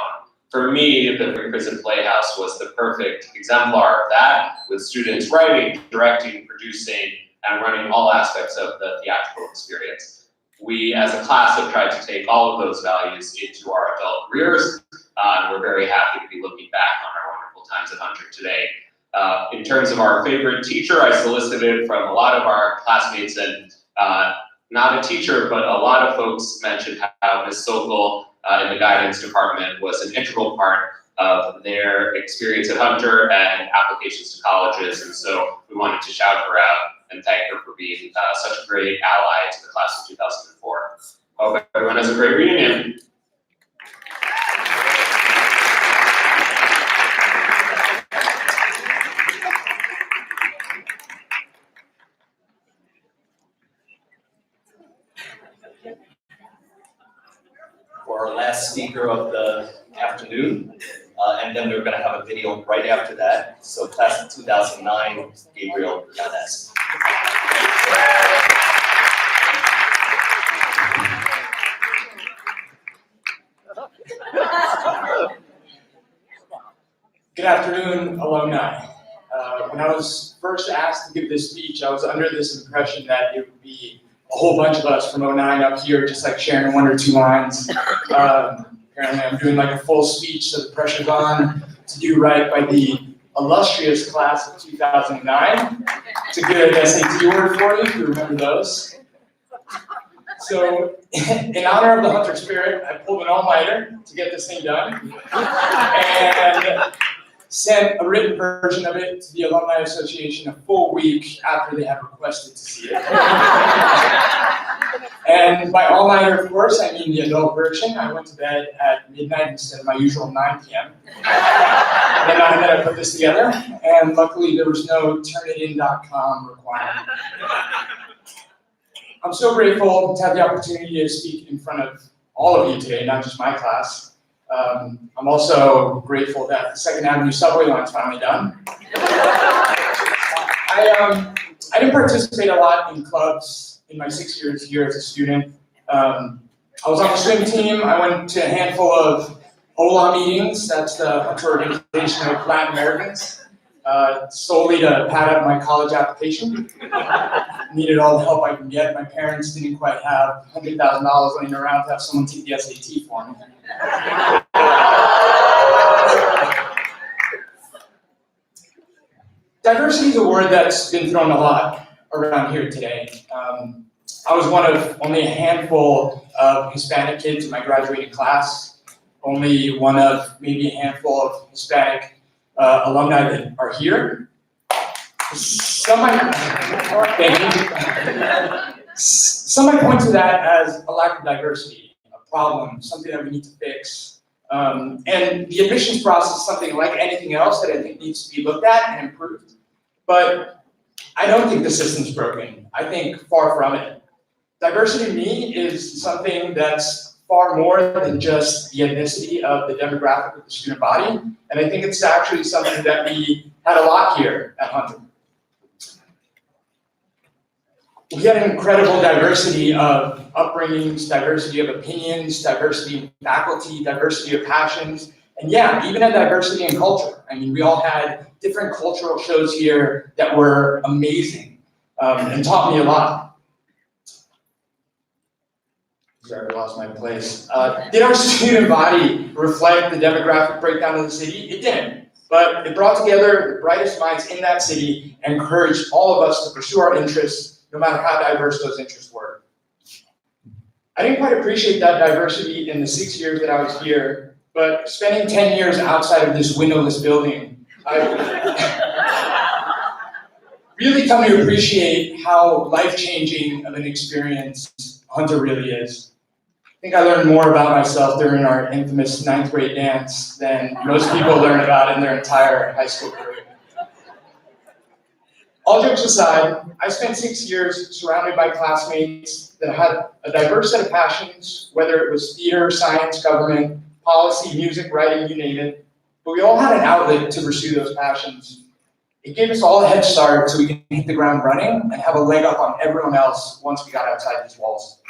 For me, the Free Prison Playhouse was the perfect exemplar of that, with students writing, directing, producing, and running all aspects of the theatrical experience. We, as a class, have tried to take all of those values into our adult careers, and we're very happy to be looking back on our wonderful times at Hunter today. In terms of our favorite teacher, I solicited from a lot of our classmates, and not a teacher, but a lot of folks mentioned how Ms. Sokol in the guidance department was an integral part of their experience at Hunter and applications to colleges, and so we wanted to shout her out and thank her for being such a great ally to the class of 2004. Hope everyone has a great reunion. For our last speaker of the afternoon, and then we're going to have a video right after that. So class of 2009, Gabriel Yanez. Good afternoon, alumni. When I was first asked to give this speech, I was under this impression that it would be a whole bunch of us from '09 up here, just like sharing one or two lines. Apparently I'm doing like a full speech, so the pressure's on to do right by the illustrious class of 2009. It's a good SAT word for you, if you remember those. So, in honor of the Hunter spirit, I pulled an all-nighter to get this thing done, and sent a written version of it to the Alumni Association a full week after they had requested to see it. And by all-nighter, of course, I mean the adult version. I went to bed at midnight instead of my usual 9 p.m. And then I put this together, and luckily there was no turnitin.com requirement. I'm so grateful to have the opportunity to speak in front of all of you today, not just my class. I'm also grateful that the 2nd Avenue subway line's finally done. I didn't participate a lot in clubs in my 6 years here as a student. I was on the swim team. I went to a handful of HOLA meetings, that's the Hunter Organization of Latin Americans, solely to pad up my college application. Needed all the help I can get. My parents didn't quite have $100,000 laying around to have someone take the SAT for me. Diversity is a word that's been thrown a lot around here today. I was one of only a handful of Hispanic kids in my graduating class, only one of maybe a handful of Hispanic alumni that are here. Some might point to that as a lack of diversity, a problem, something that we need to fix. And the admissions process is something like anything else that I think needs to be looked at and improved. But I don't think the system's broken. I think far from it. Diversity to me is something that's far more than just the ethnicity of the demographic of the student body. And I think it's actually something that we had a lot here at Hunter. We had an incredible diversity of upbringings, diversity of opinions, diversity in faculty, diversity of passions, and yeah, even a diversity in culture. I mean, we all had different cultural shows here that were amazing and taught me a lot. Sorry, I lost my place. Did our student body reflect the demographic breakdown of the city? It didn't, but it brought together the brightest minds in that city and encouraged all of us to pursue our interests, no matter how diverse those interests were. I didn't quite appreciate that diversity in the 6 years that I was here, but spending 10 years outside of this windowless building, I really come to appreciate how life-changing of an experience Hunter really is. I think I learned more about myself during our infamous 9th grade dance than most people learn about in their entire high school career. All jokes aside, I spent 6 years surrounded by classmates that had a diverse set of passions, whether it was theater, science, government, policy, music, writing, you name it. But we all had an outlet to pursue those passions. It gave us all a head start so we can hit the ground running and have a leg up on everyone else once we got outside these walls.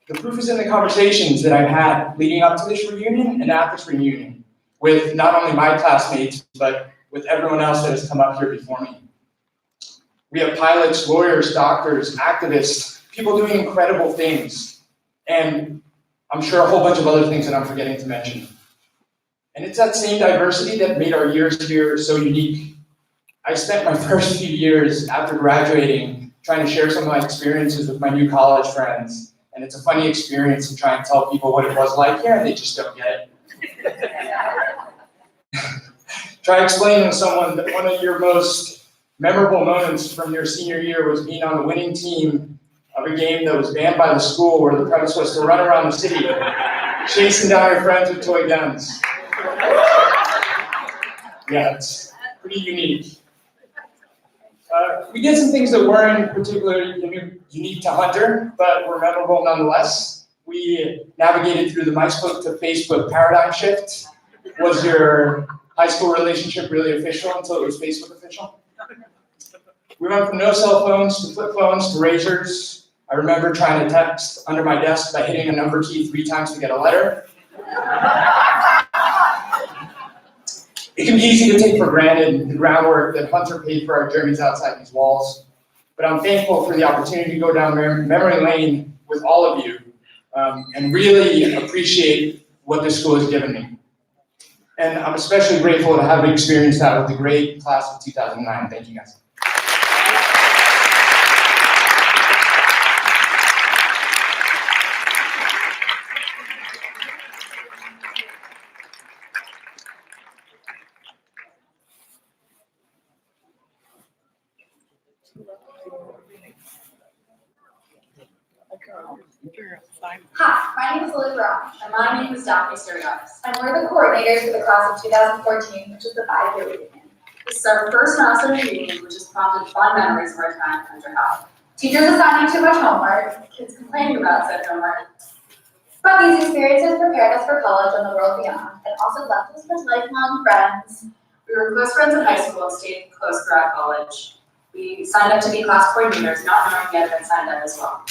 The proof is in the conversations that I've had leading up to this reunion and at this reunion with not only my classmates, but with everyone else that has come up here before me. We have pilots, lawyers, doctors, activists, people doing incredible things, and I'm sure a whole bunch of other things that I'm forgetting to mention. And it's that same diversity that made our years here so unique. I spent my first few years after graduating trying to share some of my experiences with my new college friends. And it's a funny experience to try and tell people what it was like here, and they just don't get it. Try explaining to someone that one of your most memorable moments from your senior year was being on the winning team of a game that was banned by the school where the premise was to run around the city, chasing down your friends with toy guns. Yeah, it's pretty unique. We did some things that weren't particularly unique to Hunter, but were memorable nonetheless. We navigated through the MySpace to Facebook paradigm shift. Was your high school relationship really official until it was Facebook official? We went from no cell phones to flip phones to razors. I remember trying to text under my desk by hitting a number key 3 times to get a letter. It can be easy to take for granted the groundwork that Hunter paid for our journeys outside these walls, but I'm thankful for the opportunity to go down memory lane with all of you and really appreciate what this school has given me. And I'm especially grateful to have experienced that with the great class of 2009. Thank you guys. Hi, my name is Liz Rock, and my name is Daphne Sturiotis, and we're the coordinators for the class of 2014, which is the 5-year reunion. This is our first milestone reunion, which has prompted fond memories of our time at Hunter Health. Teachers assigning too much homework, kids complaining about said homework. But these experiences prepared us for college and the world beyond, and also left us with lifelong friends. We were close friends in high school and stayed close throughout college. We signed up to be class coordinators, not knowing we had been signed up as well.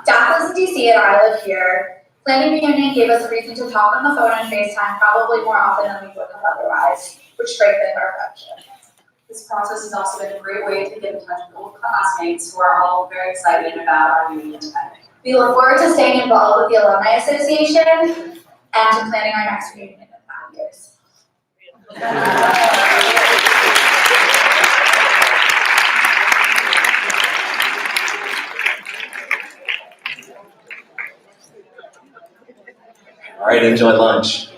Daph lives in DC and I live here. Planning reunion gave us a reason to talk on the phone and FaceTime probably more often than we would have otherwise, which strengthened our friendship. This process has also been a great way to get in touch with old classmates who are all very excited about our reunion today. We look forward to staying involved with the Alumni Association and to planning our next reunion in 5 years. All right, enjoy lunch.